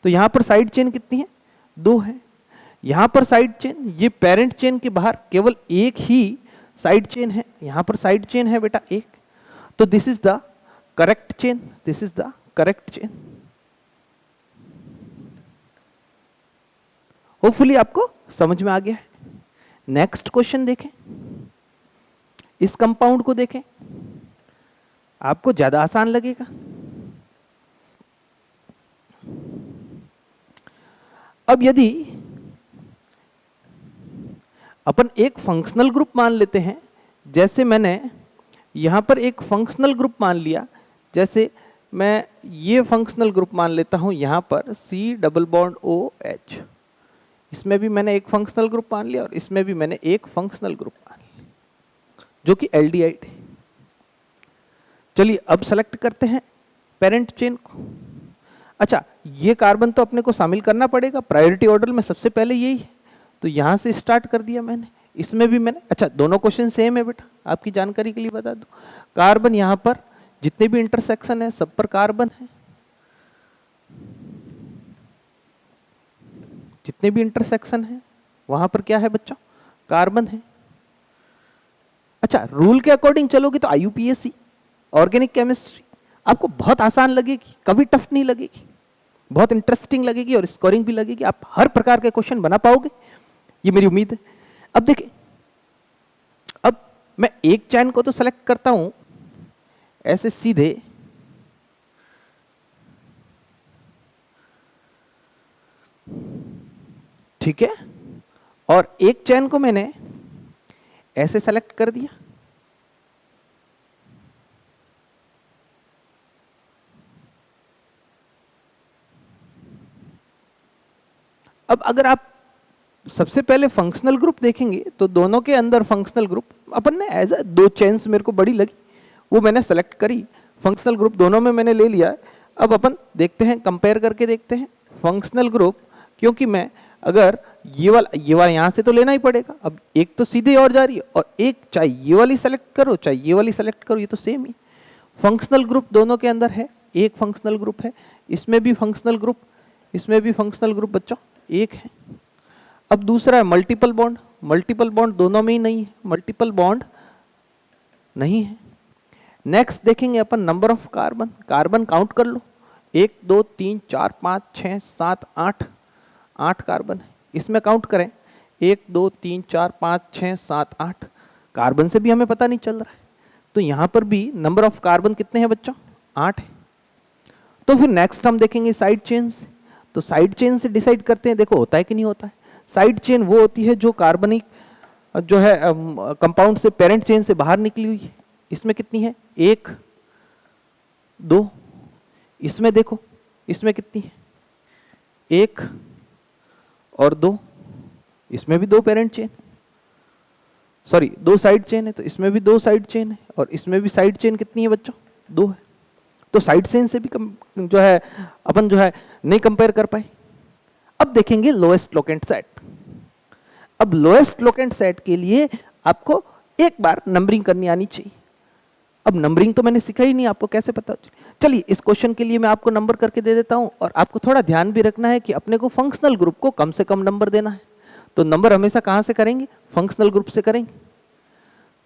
A: तो यहां पर साइड चेन कितनी है? 2 है। यहां पर साइड चेन, ये पेरेंट चेन के बाहर केवल एक ही साइड चेन है, यहां पर साइड चेन है बेटा 1। तो this is the correct chain, this is the correct chain. Hopefully आपको समझ में आ गया है। नेक्स्ट क्वेश्चन देखें, इस कंपाउंड को देखें। आपको ज्यादा आसान लगेगा। अब यदि अपन एक फंक्शनल ग्रुप मान लेते हैं, जैसे मैंने यहां पर एक फंक्शनल ग्रुप मान लिया, जैसे मैं ये फंक्शनल ग्रुप मान लेता हूं यहां पर C डबल बॉन्ड OH, इसमें भी मैंने एक फंक्शनल ग्रुप मान लिया और इसमें भी मैंने एक फंक्शनल ग्रुप मान लिया जो कि एल्डिहाइड है। चलिए अब सेलेक्ट करते हैं पेरेंट चेन को। अच्छा, ये कार्बन तो अपने को शामिल करना पड़ेगा, प्रायोरिटी ऑर्डर में सबसे पहले यही है, तो यहां से स्टार्ट कर दिया मैंने। इसमें भी मैंने, अच्छा दोनों क्वेश्चन सेम है बेटा, आपकी जानकारी के लिए बता दूं, कार्बन यहां पर जितने भी इंटरसेक्शन है सब पर कार्बन है, जितने भी इंटरसेक्शन है वहां पर क्या है बच्चों, कार्बन है। अच्छा, रूल के अकॉर्डिंग चलोगे तो IUPAC ऑर्गेनिक केमिस्ट्री आपको बहुत आसान लगेगी, कभी टफ नहीं लगेगी, बहुत इंटरेस्टिंग लगेगी और स्कोरिंग भी लगेगी, आप हर प्रकार के क्वेश्चन बना पाओगे, ये मेरी उम्मीद है। अब देखिए, अब मैं एक चैन को तो सेलेक्ट करता हूं ऐसे सीधे, ठीक है, और एक चैन को मैंने ऐसे सेलेक्ट कर दिया। अब अगर आप सबसे पहले फंक्शनल ग्रुप देखेंगे तो दोनों के अंदर फंक्शनल ग्रुप अपन ने एज दो चेन्स मेरे को बड़ी लगी, वो मैंने सेलेक्ट करी, फंक्शनल ग्रुप दोनों में मैंने ले लिया है। अब अपन देखते हैं, कंपेयर करके देखते हैं फंक्शनल ग्रुप, क्योंकि मैं अगर ये वाला यहाँ से तो लेना ही पड़ेगा, अब एक तो सीधे और जा रही है और एक चाहे ये वाली सेलेक्ट करो चाहे ये वाली सेलेक्ट करो, ये तो सेम ही। फंक्शनल ग्रुप दोनों के अंदर है, एक फंक्शनल ग्रुप है, इसमें भी फंक्शनल ग्रुप, इसमें भी फंक्शनल ग्रुप बच्चों एक है। अब दूसरा है मल्टीपल बॉन्ड, मल्टीपल बॉन्ड दोनों में ही नहीं है, मल्टीपल बॉन्ड नहीं है। नेक्स्ट देखेंगे अपन number of carbon, carbon count कर लो, 1 2 3 4 5 6 7 8, 8 कार्बन है, इसमें काउंट करें 1 2 3 4 5 6 7 8, कार्बन से भी हमें पता नहीं चल रहा है, तो यहां पर भी नंबर ऑफ कार्बन कितने हैं बच्चों, 8 है। तो फिर नेक्स्ट हम देखेंगे साइड चेन से, तो साइड चेन से डिसाइड करते हैं, देखो होता है कि नहीं होता है। साइड चेन वो होती है जो कार्बनिक जो है कंपाउंड से पेरेंट चेन से बाहर निकली हुई है, इसमें कितनी है 1 2, इसमें देखो इसमें कितनी है 1 और 2, इसमें भी 2 parent chain, sorry 2 side chain है, तो इसमें भी 2 साइड चेन है और इसमें भी साइड चेन कितनी है बच्चों 2 है। तो साइड चेन से भी जो है अपन जो है नहीं कंपेयर कर पाए। अब देखेंगे लोएस्ट लोकेंट सेट। अब लोएस्ट लोकेंट सेट के लिए आपको एक बार नंबरिंग करनी आनी चाहिए। अब नंबरिंग तो मैंने सिखाई नहीं, आपको कैसे पता चलिए इस क्वेश्चन के लिए मैं आपको नंबर करके दे देता हूं, और आपको थोड़ा ध्यान भी रखना है कि अपने को फंक्शनल ग्रुप को कम से कम नंबर देना है। तो नंबर हमेशा कहां से करेंगे, फंक्शनल ग्रुप से करेंगे।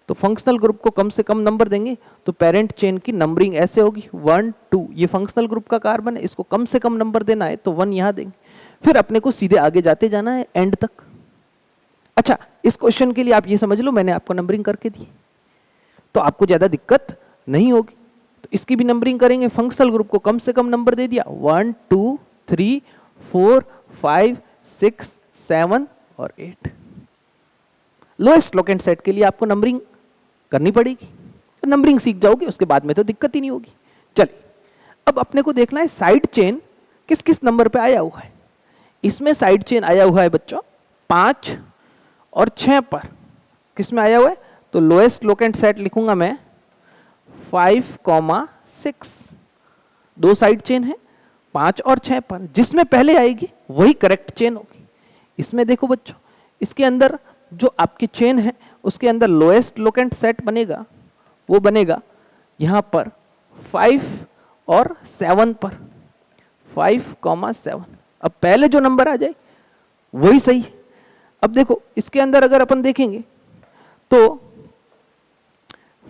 A: तो फंक्शनल ग्रुप को कम से कम नंबर देंगे तो पेरेंट चेन की नंबरिंग ऐसे होगी 1 2, ये फंक्शनल ग्रुप का कार्बन है, इसको कम से कम नंबर देना है तो 1 यहां देंगे, फिर अपने को सीधे आगे जाते जाना है एंड तक। अच्छा, इस क्वेश्चन के लिए आप ये समझ लो मैंने आपको नंबरिंग करके दी, तो आपको ज्यादा दिक्कत नहीं होगी। तो इसकी भी नंबरिंग करेंगे, फंक्शनल ग्रुप को कम से कम नंबर दे दिया 1 2 3 4 5 6 7 और 8। लोएस्ट लोकेंट सेट के लिए आपको नंबरिंग करनी पड़ेगी, तो नंबरिंग सीख जाओगे उसके बाद में तो दिक्कत ही नहीं होगी। चलिए अब अपने को देखना है साइड चेन किस किस नंबर पे आया हुआ है। इसमें साइड चेन आया हुआ है बच्चों 5 और 6 पर, किस में आया हुआ है, तो लोएस्ट लोकेंट सेट लिखूंगा मैं 5,6, 2 साइड चेन है 5 और 6 पर, जिसमें पहले आएगी वही करेक्ट चेन होगी। इसमें देखो बच्चों, इसके अंदर जो आपकी चेन है उसके अंदर लोएस्ट लोकेंट सेट बनेगा, वो बनेगा यहां पर 5 और 7 पर, 5,7। अब पहले जो नंबर आ जाए वही सही है। अब देखो इसके अंदर अगर अपन देखेंगे तो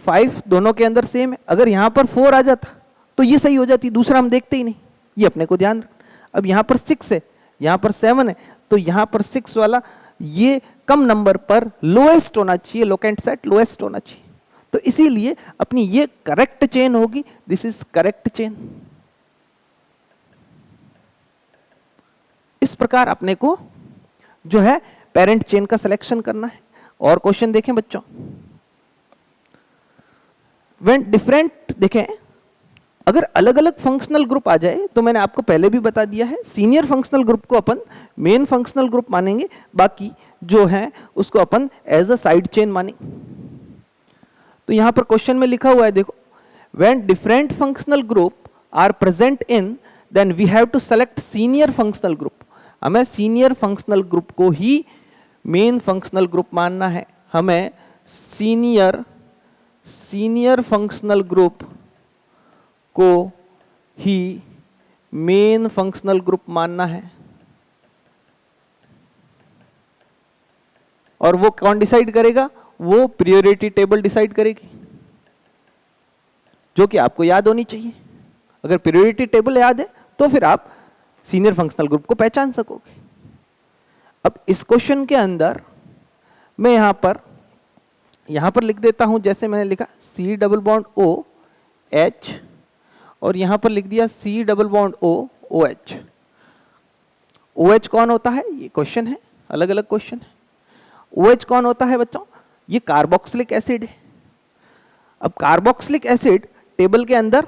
A: 5 दोनों के अंदर सेम है, अगर यहां पर 4 आ जाता तो ये सही हो जाती, दूसरा हम देखते ही नहीं, ये अपने को ध्यान रखना। अब यहां पर 6 है, यहां पर 7 है, तो यहां पर 6 वाला ये कम नंबर पर लोएस्ट होना चाहिए, लोकेंट सेट लोएस्ट होना चाहिए। तो इसीलिए अपनी ये करेक्ट चेन होगी, दिस इज करेक्ट चेन। इस प्रकार अपने को जो है पेरेंट चेन का सिलेक्शन करना है। और क्वेश्चन देखें बच्चों, व्हेन डिफरेंट, देखें अगर अलग अलग फंक्शनल ग्रुप आ जाए तो मैंने आपको पहले भी बता दिया है, सीनियर फंक्शनल ग्रुप को अपन मेन फंक्शनल ग्रुप मानेंगे, बाकी जो है उसको अपन एज अ साइड चेन मानेंगे। तो यहां पर क्वेश्चन में लिखा हुआ है, देखो, when different functional group are present in then we have to select senior functional group. हमें सीनियर फंक्शनल ग्रुप को ही मेन फंक्शनल ग्रुप मानना है, हमें सीनियर फंक्शनल ग्रुप को ही मेन फंक्शनल ग्रुप मानना है। और वो कौन डिसाइड करेगा? वो प्रायोरिटी टेबल डिसाइड करेगी, जो कि आपको याद होनी चाहिए। अगर प्रायोरिटी टेबल याद है तो फिर आप सीनियर फंक्शनल ग्रुप को पहचान सकोगे। अब इस क्वेश्चन के अंदर मैं यहां पर लिख देता हूं, जैसे मैंने लिखा C double bond O H, और यहां पर लिख दिया C double bond O OH। OH कौन होता है? ये क्वेश्चन है, अलग अलग क्वेश्चन है। OH कौन होता है बच्चों? ये कार्बोक्सिलिक एसिड है। अब कार्बोक्सिलिक एसिड टेबल के अंदर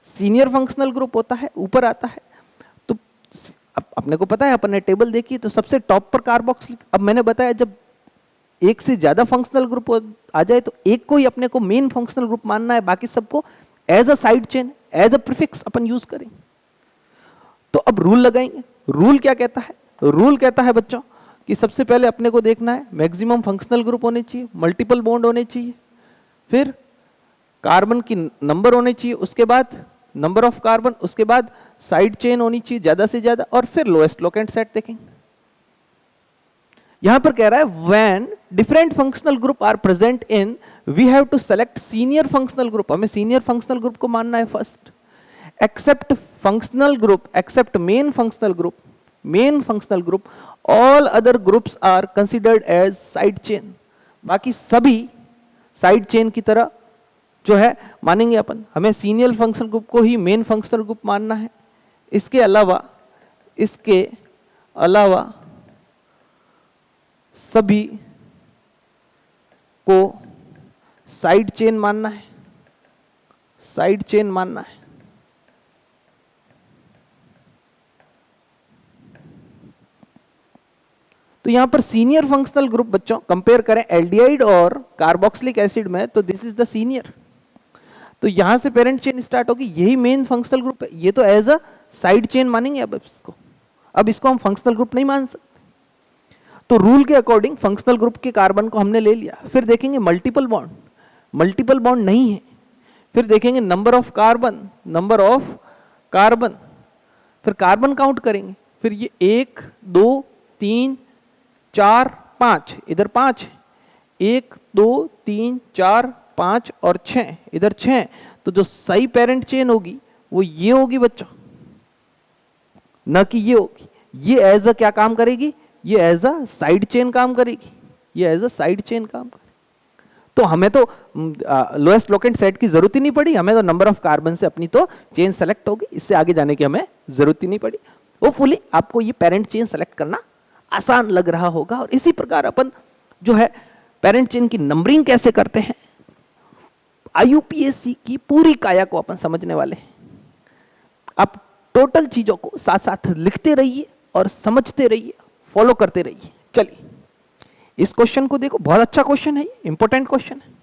A: सीनियर फंक्शनल ग्रुप होता है, ऊपर आता है। तो अपने को पता है, अपन ने टेबल देखी तो सबसे टॉप पर कार्बोक्सिलिक। अब मैंने बताया जब एक से ज्यादा फंक्शनल ग्रुप आ जाए तो एक को ही अपने को मेन फंक्शनल ग्रुप मानना है, बाकी सबको as a side chain, as a prefix अपन यूज करेंगे। तो अब रूल लगाएंगे। रूल क्या कहता है? रूल कहता है बच्चों कि सबसे पहले अपने को देखना है मैक्सिमम फंक्शनल ग्रुप होने चाहिए, मल्टीपल बॉन्ड होने चाहिए, फिर कार्बन की नंबर होने चाहिए, उसके बाद नंबर ऑफ कार्बन, उसके बाद साइड चेन होनी चाहिए ज्यादा से ज्यादा, और फिर लोएस्ट लोकेंट सेट देखेंगे। यहां पर कह रहा है when different functional group are present in we have to select senior functional group. हमें सीनियर फंक्शनल ग्रुप को मानना है first. Except functional group, except main functional group, all other groups are considered as side chain. बाकी सभी side chain की तरह जो है मानेंगे अपन। हमें सीनियर फंक्शनल ग्रुप को ही मेन फंक्शनल ग्रुप मानना है। इसके अलावा सभी को साइड चेन मानना है, साइड चेन मानना है। तो यहां पर सीनियर फंक्शनल ग्रुप बच्चों कंपेयर करें एल्डिहाइड और कार्बोक्सिलिक एसिड में, तो दिस इज द सीनियर। तो यहां से पेरेंट चेन स्टार्ट होगी, यही मेन फंक्शनल ग्रुप है, ये तो एज अ साइड चेन मानेंगे। अब इसको हम फंक्शनल ग्रुप नहीं मान सकते। तो रूल के अकॉर्डिंग फंक्शनल ग्रुप के कार्बन को हमने ले लिया। फिर देखेंगे मल्टीपल बॉन्ड नहीं है। फिर देखेंगे नंबर ऑफ कार्बन, फिर कार्बन काउंट करेंगे। फिर ये 1 2 3 4 5, इधर 5 है, 1 2 3 4 5 और 6, इधर 6। तो जो सही पेरेंट चेन होगी वो ये होगी बच्चों, न कि ये होगी। ये एज अ क्या काम करेगी? ये एज अ साइड चेन काम करेगी, ये एज अ साइड चेन काम करेगी। तो हमें तो लोएस्ट लोकेंट सेट की जरूरत ही नहीं पड़ी, हमें तो नंबर ऑफ कार्बन से अपनी तो चेन सेलेक्ट होगी, इससे आगे जाने की हमें जरूरत ही नहीं पड़ी। होपफुली आपको ये पेरेंट चेन सेलेक्ट करना आसान लग रहा होगा। और इसी प्रकार अपन जो है पेरेंट चेन की नंबरिंग कैसे करते हैं, IUPAC की पूरी काया को अपन समझने वाले हैं। आप टोटल चीजों को साथ साथ लिखते रहिए और समझते रहिए, फॉलो करते रहिए। चलिए इस क्वेश्चन को देखो, बहुत अच्छा क्वेश्चन है, इंपॉर्टेंट क्वेश्चन है।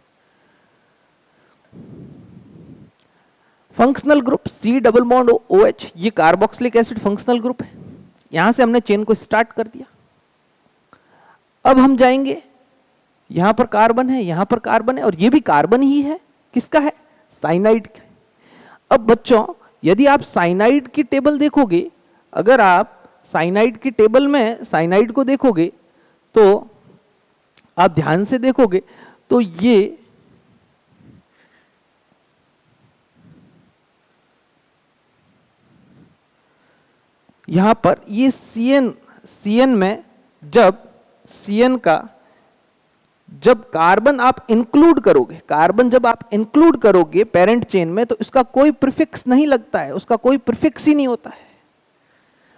A: Functional group C double bond OH, ये कार्बोक्सिलिक एसिड फंक्शनल ग्रुप है। यहां से हमने चेन को स्टार्ट कर दिया। अब हम जाएंगे, यहां पर कार्बन है, यहां पर कार्बन है, और ये भी कार्बन ही है। किसका है? साइनाइड का। अब बच्चों यदि आप साइनाइड की टेबल देखोगे, अगर आप साइनाइड की टेबल में साइनाइड को देखोगे तो आप ध्यान से देखोगे तो ये यहां पर ये CN में जब CN का जब कार्बन आप इंक्लूड करोगे, कार्बन जब आप इंक्लूड करोगे पेरेंट चेन में, तो इसका कोई प्रीफिक्स नहीं लगता है, उसका कोई प्रीफिक्स ही नहीं होता है।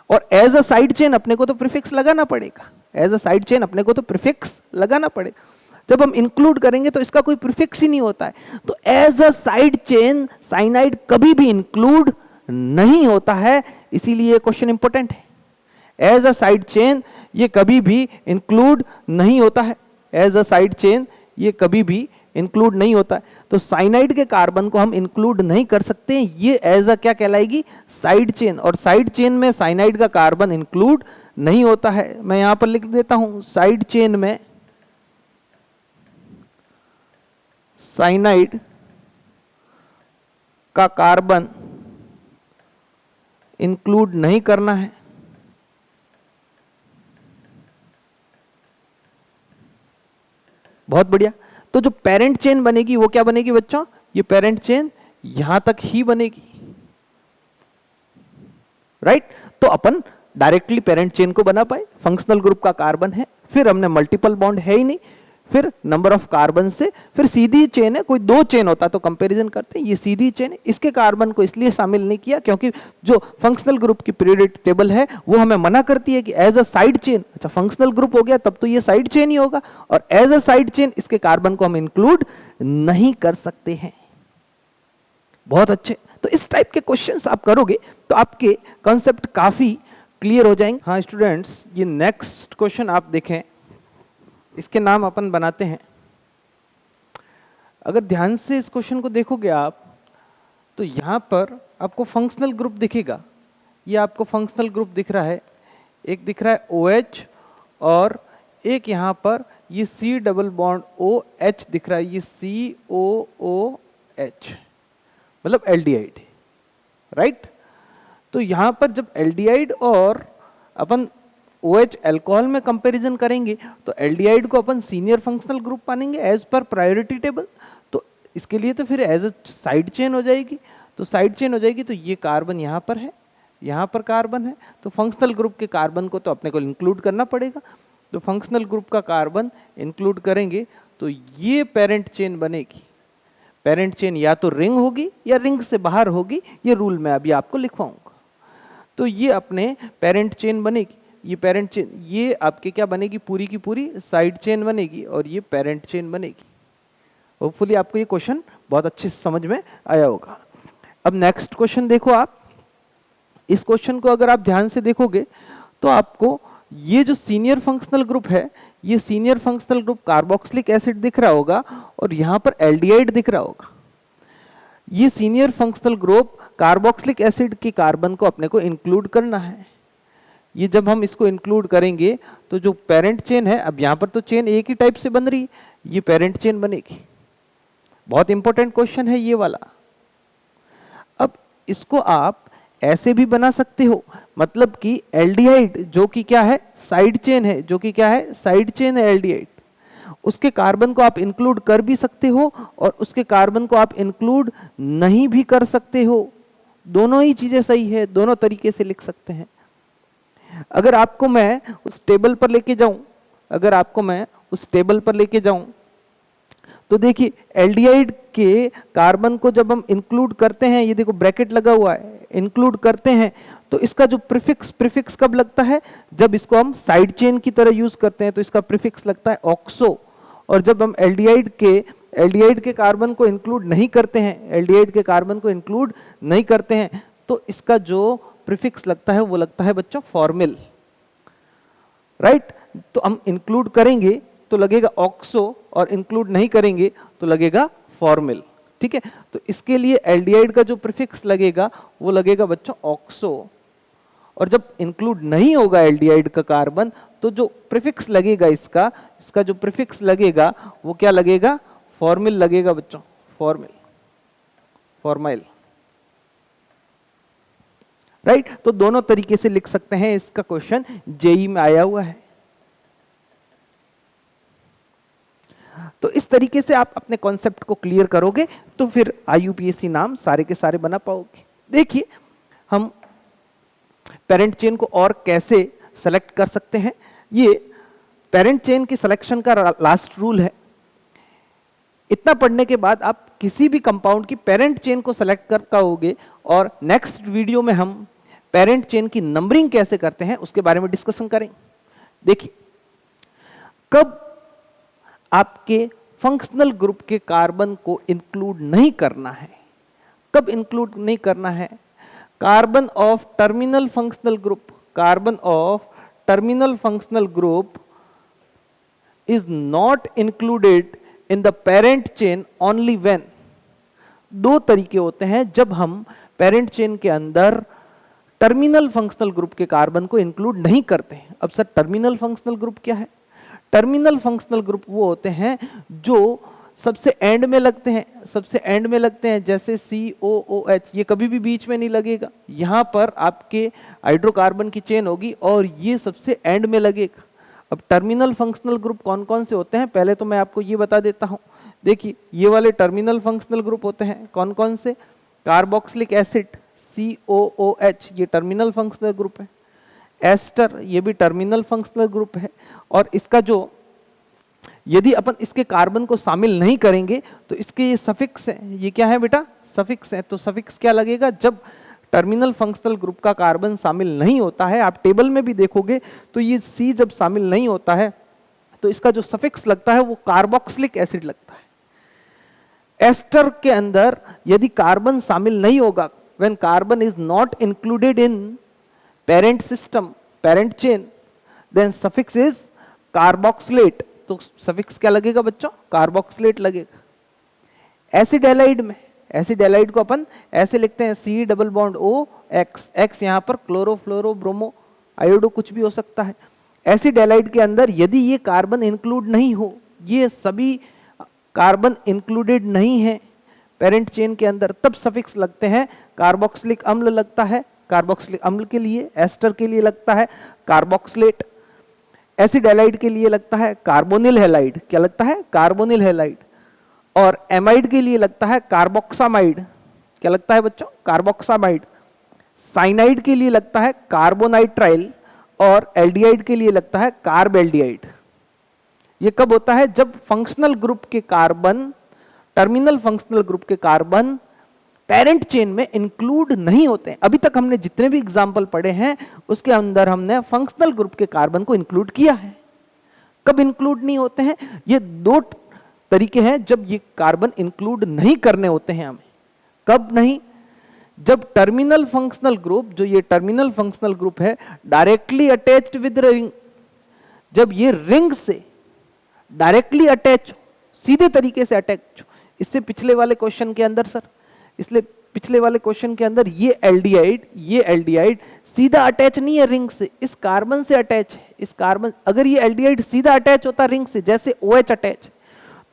A: और एज अ साइड चेन अपने को तो प्रीफिक्स लगाना पड़ेगा, एज अ साइड चेन अपने को तो प्रीफिक्स लगाना पड़ेगा। जब हम इंक्लूड करेंगे तो इसका कोई प्रीफिक्स ही नहीं होता है। तो as a side chain cyanide कभी भी इंक्लूड नहीं होता है, इसीलिए ये क्वेश्चन इंपॉर्टेंट है। एज अ साइड चेन ये कभी भी इंक्लूड नहीं होता है, एज अ साइड चेन ये कभी भी इंक्लूड नहीं होता है। तो साइनाइड के कार्बन को हम इंक्लूड नहीं कर सकते, ये एज अ क्या कहलाएगी, साइड चेन। और साइड चेन में साइनाइड का कार्बन इंक्लूड नहीं होता है। मैं यहां पर लिख देता हूं, साइड चेन में साइनाइड का कार्बन इंक्लूड नहीं करना है। बहुत बढ़िया। तो जो पेरेंट चेन बनेगी वो क्या बनेगी बच्चों, ये पेरेंट चेन यहां तक ही बनेगी, राइट। तो अपन डायरेक्टली पेरेंट चेन को बना पाए, फंक्शनल ग्रुप का कार्बन है, फिर हमने मल्टीपल बॉन्ड है ही नहीं, फिर नंबर ऑफ कार्बन से, फिर सीधी चेन है। कोई दो चेन होता तो कंपैरिजन करते हैं, ये सीधी चेन है। इसके कार्बन को इसलिए शामिल नहीं किया क्योंकि जो फंक्शनल ग्रुप की पीरियोडिक टेबल है वो हमें मना करती है कि एज अ साइड चेन, अच्छा फंक्शनल ग्रुप हो गया तब तो ये साइड चेन ही होगा, और एज अ साइड चेन इसके कार्बन को हम इंक्लूड नहीं कर सकते हैं। बहुत अच्छे। तो इस टाइप के क्वेश्चंस आप करोगे तो आपके कॉन्सेप्ट काफी क्लियर हो जाएंगे। हाँ स्टूडेंट्स, ये नेक्स्ट क्वेश्चन आप देखें, इसके नाम अपन बनाते हैं। अगर ध्यान से इस क्वेश्चन को देखोगे आप, तो यहां पर आपको फंक्शनल ग्रुप दिखेगा। ये आपको फंक्शनल ग्रुप दिख रहा है, एक दिख रहा है OH, और एक यहां पर ये C डबल बॉन्ड OH दिख रहा है, ये COOH, मतलब एल्डिहाइड, राइट। तो यहां पर जब एल्डिहाइड और अपन OH अल्कोहल में कंपैरिजन करेंगे तो एल्डिहाइड को अपन सीनियर फंक्शनल ग्रुप मानेंगे एज पर प्रायोरिटी टेबल। तो इसके लिए तो फिर एज अ साइड चेन हो जाएगी। तो साइड चेन हो जाएगी तो ये कार्बन यहाँ पर है, यहाँ पर कार्बन है, तो फंक्शनल ग्रुप के कार्बन को तो अपने को इंक्लूड करना पड़ेगा। तो फंक्शनल ग्रुप का कार्बन इंक्लूड करेंगे तो ये पेरेंट चेन बनेगी। पेरेंट चेन या तो रिंग होगी या रिंग से बाहर होगी, ये रूल मैं अभी आपको लिखवाऊंगा। तो ये अपने पेरेंट चेन बनेगी, ये पेरेंट चेन, ये आपके क्या बनेगी, पूरी की पूरी साइड चेन बनेगी, और ये पेरेंट चेन बनेगी। होपफुली आपको ये क्वेश्चन बहुत अच्छे से समझ में आया होगा। अब नेक्स्ट क्वेश्चन देखो आप। इस क्वेश्चन को अगर आप ध्यान से देखोगे तो आपको ये जो सीनियर फंक्शनल ग्रुप है, ये senior functional group carboxylic acid दिख रहा होगा, और यहां पर एल्डिहाइड दिख रहा होगा। ये senior functional group carboxylic acid के कार्बन को अपने को इंक्लूड करना है। ये जब हम इसको इंक्लूड करेंगे तो जो पेरेंट चेन है, अब यहां पर तो चेन एक ही टाइप से बन रही, ये पेरेंट चेन बनेगी। बहुत इंपॉर्टेंट क्वेश्चन है ये वाला। अब इसको आप ऐसे भी बना सकते हो, मतलब कि एल्डिहाइड जो कि क्या है, साइड चेन है, जो कि क्या है, साइड चेन है एल्डिहाइड, उसके कार्बन को आप इंक्लूड कर भी सकते हो और उसके कार्बन को आप इंक्लूड नहीं भी कर सकते हो। दोनों ही चीजें सही है, दोनों तरीके से लिख सकते हैं। अगर आपको मैं उस टेबल पर लेके जाऊं, अगर आपको मैं उस टेबल पर लेके जाऊं तो देखिए एल्डिहाइड के कार्बन को जब हम इंक्लूड करते हैं, ये देखो ब्रैकेट लगा हुआ है, इंक्लूड करते हैं, तो इसका जो प्रीफिक्स कब लगता है, जब इसको हम साइड चेन की तरह यूज करते हैं तो इसका प्रीफिक्स लगता है ऑक्सो। और जब हम एल्डिहाइड के कार्बन को इंक्लूड नहीं करते हैं, एल्डिहाइड के कार्बन को इंक्लूड नहीं करते हैं, तो इसका जो प्रीफिक्स लगता है वो लगता है बच्चों फॉर्मिल, राइट। तो हम इंक्लूड करेंगे तो लगेगा ऑक्सो और इंक्लूड नहीं करेंगे तो लगेगा फॉर्मिल, ठीक है। तो इसके लिए एल्डिहाइड का जो प्रीफिक्स लगेगा वो लगेगा बच्चों ऑक्सो, और जब इंक्लूड नहीं होगा एल्डिहाइड का कार्बन तो जो प्रीफिक्स लगेगा इसका जो प्रीफिक्स लगेगा वो क्या लगेगा, फॉर्मिल लगेगा बच्चों, फॉर्माइल, राइट। तो दोनों तरीके से लिख सकते हैं, इसका क्वेश्चन जेई में आया हुआ है। तो इस तरीके से आप अपने कॉन्सेप्ट को क्लियर करोगे तो फिर IUPAC नाम सारे के सारे बना पाओगे। देखिए हम पेरेंट चेन को और कैसे सेलेक्ट कर सकते हैं। ये पेरेंट चेन की सिलेक्शन का लास्ट रूल है, इतना पढ़ने के बाद आप किसी भी कंपाउंड की पेरेंट चेन को सेलेक्ट कर पाओगे, और नेक्स्ट वीडियो में हम पेरेंट चेन की नंबरिंग कैसे करते हैं उसके बारे में डिस्कशन करेंगे। देखिए, कब आपके फंक्शनल ग्रुप के कार्बन को इंक्लूड नहीं करना है, कब इंक्लूड नहीं करना है? Carbon of terminal functional group, carbon of terminal functional group is not included in the parent chain only when, दो तरीके होते हैं जब हम पेरेंट चेन के अंदर टर्मिनल फंक्शनल ग्रुप के कार्बन को इंक्लूड नहीं करते हैं। अब सर टर्मिनल फंक्शनल ग्रुप क्या है? टर्मिनल फंक्शनल ग्रुप वो होते हैं जो सबसे एंड में लगते हैं, सबसे एंड में लगते हैं, जैसे COOH, ये कभी भी बीच में नहीं लगेगा। यहां पर आपके हाइड्रोकार्बन की चेन होगी और ये सबसे एंड में लगेगा। अब टर्मिनल फंक्शनल ग्रुप कौन कौन से होते हैं पहले तो मैं आपको ये बता देता हूं। देखिए, ये वाले टर्मिनल फंक्शनल ग्रुप होते हैं कौन कौन से? कार्बोक्सिलिक एसिड COOH, ये टर्मिनल फंक्शनल ग्रुप है। एस्टर, ये भी टर्मिनल फंक्शनल ग्रुप है। और इसका जो, यदि अपन इसके कार्बन को शामिल नहीं करेंगे तो इसके ये सफिक्स है, ये क्या है बेटा? सफिक्स है। तो सफिक्स क्या लगेगा? जब टर्मिनल फंक्शनल ग्रुप का कार्बन शामिल नहीं होता है, आप टेबल में भी देखोगे तो ये C जब शामिल नहीं होता है तो इसका जो सफिक्स लगता है वो कार्बोक्सिलिक एसिड लगता है। एस्टर के अंदर यदि कार्बन शामिल नहीं होगा, when carbon is not included in parent system, parent chain, then suffix is carboxylate. तो सफिक्स क्या लगेगा बच्चों? कार्बोक्सिलेट लगेगा। एसिड हैलाइड में, एसिड हैलाइड को अपन ऐसे लिखते हैं C double bond O X, X यहाँ पर क्लोरो फ्लोरो ब्रोमो आयोडो कुछ भी हो सकता है। एसिड हैलाइड के अंदर यदि ये कार्बन इंक्लूड नहीं हो, ये सभी कार्बन इंक्लूडेड नहीं है पेरेंट चेन के अंदर, तब सफिक्स लगते हैं। कार्बोक्सिलिक अम्ल लगता है, कार्बोक्सिलिक अम्ल के लिए। एस्टर के लिए लगता है कार्बोक्सिलेट। एसिड हैलाइड के लिए लगता है कार्बोनिल हैलाइड। क्या लगता है? Carbonyl halide. और एमाइड के लिए लगता है कार्बोक्सामाइड। क्या लगता है बच्चों? कार्बोक्सामाइड। साइनाइड के लिए लगता है कार्बोनाइट्राइल और एल्डिहाइड के लिए लगता है कार्बेल्डिहाइड। ये कब होता है? जब फंक्शनल ग्रुप के कार्बन, टर्मिनल फंक्शनल ग्रुप के कार्बन पेरेंट चेन में इंक्लूड नहीं होते हैं। अभी तक हमने जितने भी एग्जाम्पल पढ़े हैं उसके अंदर हमने फंक्शनल ग्रुप के कार्बन को इंक्लूड किया है। कब इंक्लूड नहीं होते हैं? ये दो तरीके हैं जब ये कार्बन इंक्लूड नहीं करने होते हैं हमें। कब नहीं? जब टर्मिनल फंक्शनल ग्रुप, जो ये टर्मिनल फंक्शनल ग्रुप है, डायरेक्टली अटैच्ड विद रिंग, जब ये रिंग से डायरेक्टली अटैच, सीधे तरीके से अटैच। इससे पिछले वाले क्वेश्चन के अंदर सर, इसलिए पिछले वाले क्वेश्चन के अंदर ये एल्डिहाइड सीधा अटैच नहीं है रिंग से, इस कार्बन से अटैच है। इस कार्बन, अगर ये एल्डिहाइड सीधा अटैच होता रिंग से, जैसे OH अटैच,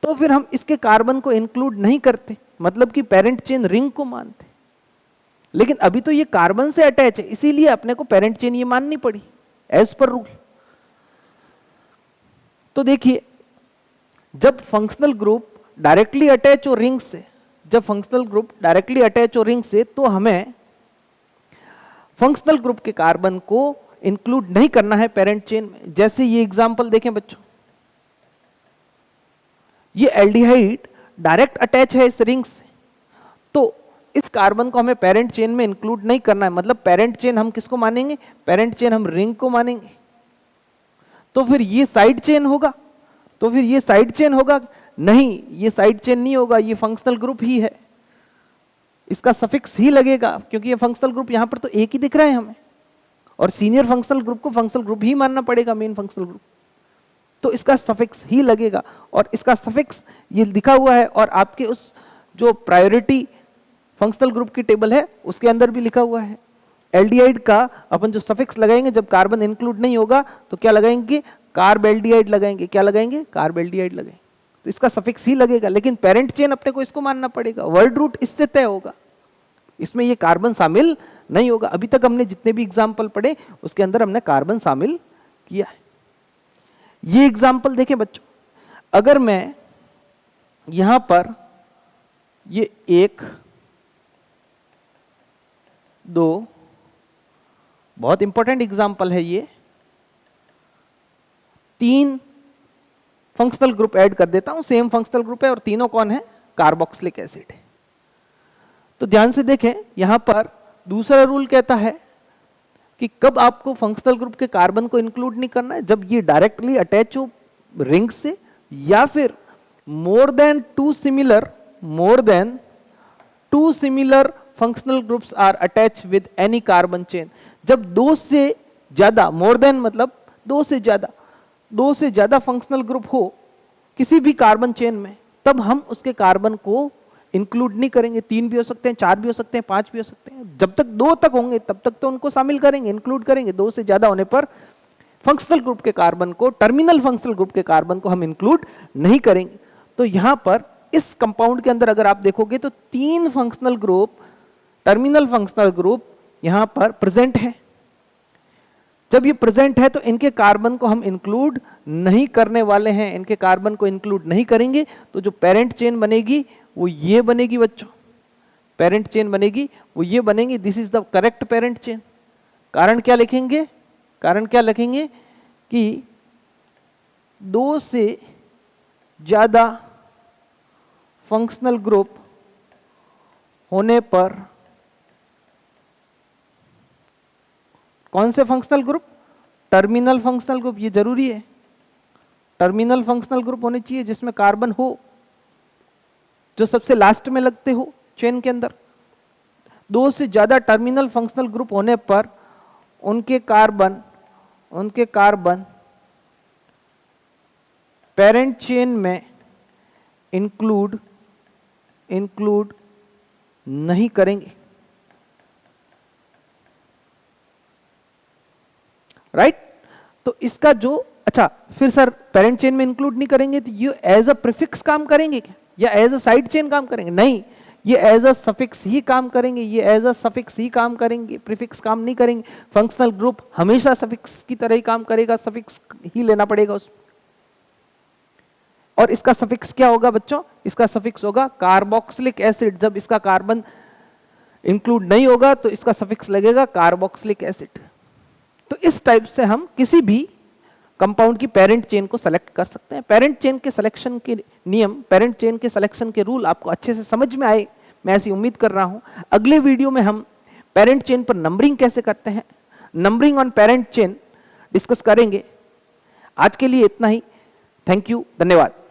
A: तो फिर हम इसके कार्बन को इंक्लूड नहीं करते, मतलब कि पेरेंट चेन रिंग को मानते। लेकिन अभी तो ये कार्बन से अटैच है, इसीलिए अपने को पेरेंट चेन ये माननी पड़ी एज पर रूल। तो देखिए, जब फंक्शनल ग्रुप डायरेक्टली अटैच हो रिंग से, जब फंक्शनल ग्रुप डायरेक्टली अटैच हो रिंग से, तो हमें फंक्शनल ग्रुप के कार्बन को इंक्लूड नहीं करना है पेरेंट चेन में। जैसे ये एग्जांपल देखें बच्चों, ये एल्डिहाइड डायरेक्ट अटैच है इस रिंग से, तो इस कार्बन को हमें पेरेंट चेन में इंक्लूड नहीं करना है। मतलब पेरेंट चेन हम किसको मानेंगे? पेरेंट चेन हम रिंग को मानेंगे। तो फिर ये साइड चेन होगा, तो फिर ये साइड चेन होगा? नहीं, ये साइड चेन नहीं होगा, ये फंक्शनल ग्रुप ही है, इसका सफिक्स ही लगेगा, क्योंकि ये फंक्शनल ग्रुप यहां पर तो एक ही दिख रहा है हमें, और सीनियर फंक्शनल ग्रुप को फंक्शनल ग्रुप ही मानना पड़ेगा, मेन फंक्शनल ग्रुप, तो इसका सफिक्स ही लगेगा। और इसका सफिक्स ये लिखा हुआ है, और आपके उस जो प्रायोरिटी फंक्शनल ग्रुप की टेबल है उसके अंदर भी लिखा हुआ है। एल्डिहाइड का अपन जो सफिक्स लगाएंगे जब कार्बन इंक्लूड नहीं होगा तो क्या लगाएंगे? कार्बेल्डिहाइड लगाएंगे। क्या लगाएंगे? कार्बेल्डिहाइड लगाएंगे। तो इसका सफिक्स ही लगेगा, लेकिन पेरेंट चेन अपने को इसको मानना पड़ेगा, वर्ड रूट इससे तय होगा, इसमें ये कार्बन शामिल नहीं होगा। अभी तक हमने जितने भी एग्जाम्पल पढ़े उसके अंदर हमने कार्बन शामिल किया है। ये एग्जाम्पल देखें बच्चों, अगर मैं यहां पर ये 1 2, बहुत इंपॉर्टेंट एग्जाम्पल है ये, 3 फंक्शनल ग्रुप ऐड कर देता हूं, सेम फंक्शनल ग्रुप है और तीनों कौन है, कार्बोक्सिलिक एसिड है। तो ध्यान से देखें, यहां पर दूसरा रूल कहता है कि कब आपको फंक्शनल ग्रुप के कार्बन को इंक्लूड नहीं करना है, जब ये डायरेक्टली अटैच हो रिंग से, या फिर more than two similar functional groups are attach with any carbon chain. जब दो से ज्यादा, मोर देन मतलब दो से ज्यादा फंक्शनल ग्रुप हो किसी भी कार्बन चेन में, तब हम उसके कार्बन को इंक्लूड नहीं करेंगे। 3 भी हो सकते हैं, 4 भी हो सकते हैं, 5 भी हो सकते हैं। जब तक 2 तक होंगे तब तक तो उनको शामिल करेंगे, इंक्लूड करेंगे। 2 से ज्यादा होने पर फंक्शनल ग्रुप के कार्बन को, टर्मिनल फंक्शनल ग्रुप के कार्बन को हम इंक्लूड नहीं करेंगे। तो यहां पर इस कंपाउंड के अंदर अगर आप देखोगे तो 3 functional group, terminal functional group यहां पर प्रेजेंट है। जब ये प्रेजेंट है तो इनके कार्बन को हम इंक्लूड नहीं करने वाले हैं, इनके कार्बन को इंक्लूड नहीं करेंगे। तो जो पेरेंट चेन बनेगी वो ये बनेगी बच्चों, पेरेंट चेन बनेगी वो ये बनेगी। This is the correct parent chain. कारण क्या लिखेंगे, कारण क्या लिखेंगे कि 2 से ज्यादा फंक्शनल ग्रुप होने पर, कौन से functional group, terminal functional group, ये जरूरी है। टर्मिनल फंक्शनल ग्रुप होने चाहिए जिसमें कार्बन हो, जो सबसे लास्ट में लगते हो चेन के अंदर। 2 से ज्यादा टर्मिनल फंक्शनल ग्रुप होने पर उनके कार्बन पेरेंट चेन में इंक्लूड नहीं करेंगे, राइट? तो इसका जो, अच्छा फिर सर पेरेंट चेन में इंक्लूड नहीं करेंगे तो ये एज अ प्रीफिक्स काम करेंगे क्या, या एज अ साइड चेन काम करेंगे? नहीं, ये एज अ सफिक्स ही काम करेंगे, ये एज अ सफिक्स ही काम करेंगे, प्रीफिक्स काम नहीं करेंगे। फंक्शनल ग्रुप हमेशा सफिक्स की तरह ही काम करेगा, सफिक्स ही लेना पड़ेगा उसमें। और इसका सफिक्स क्या होगा बच्चों, इसका सफिक्स होगा कार्बोक्सिलिक एसिड। जब इसका कार्बन इंक्लूड नहीं होगा तो इसका सफिक्स लगेगा कार्बोक्सिलिक एसिड। तो इस टाइप से हम किसी भी कंपाउंड की पेरेंट चेन को सेलेक्ट कर सकते हैं। पेरेंट चेन के सिलेक्शन के नियम, पेरेंट चेन के सिलेक्शन के रूल आपको अच्छे से समझ में आए, मैं ऐसी उम्मीद कर रहा हूं। अगले वीडियो में हम पेरेंट चेन पर नंबरिंग कैसे करते हैं, numbering on parent chain discuss करेंगे। आज के लिए इतना ही। थैंक यू, धन्यवाद।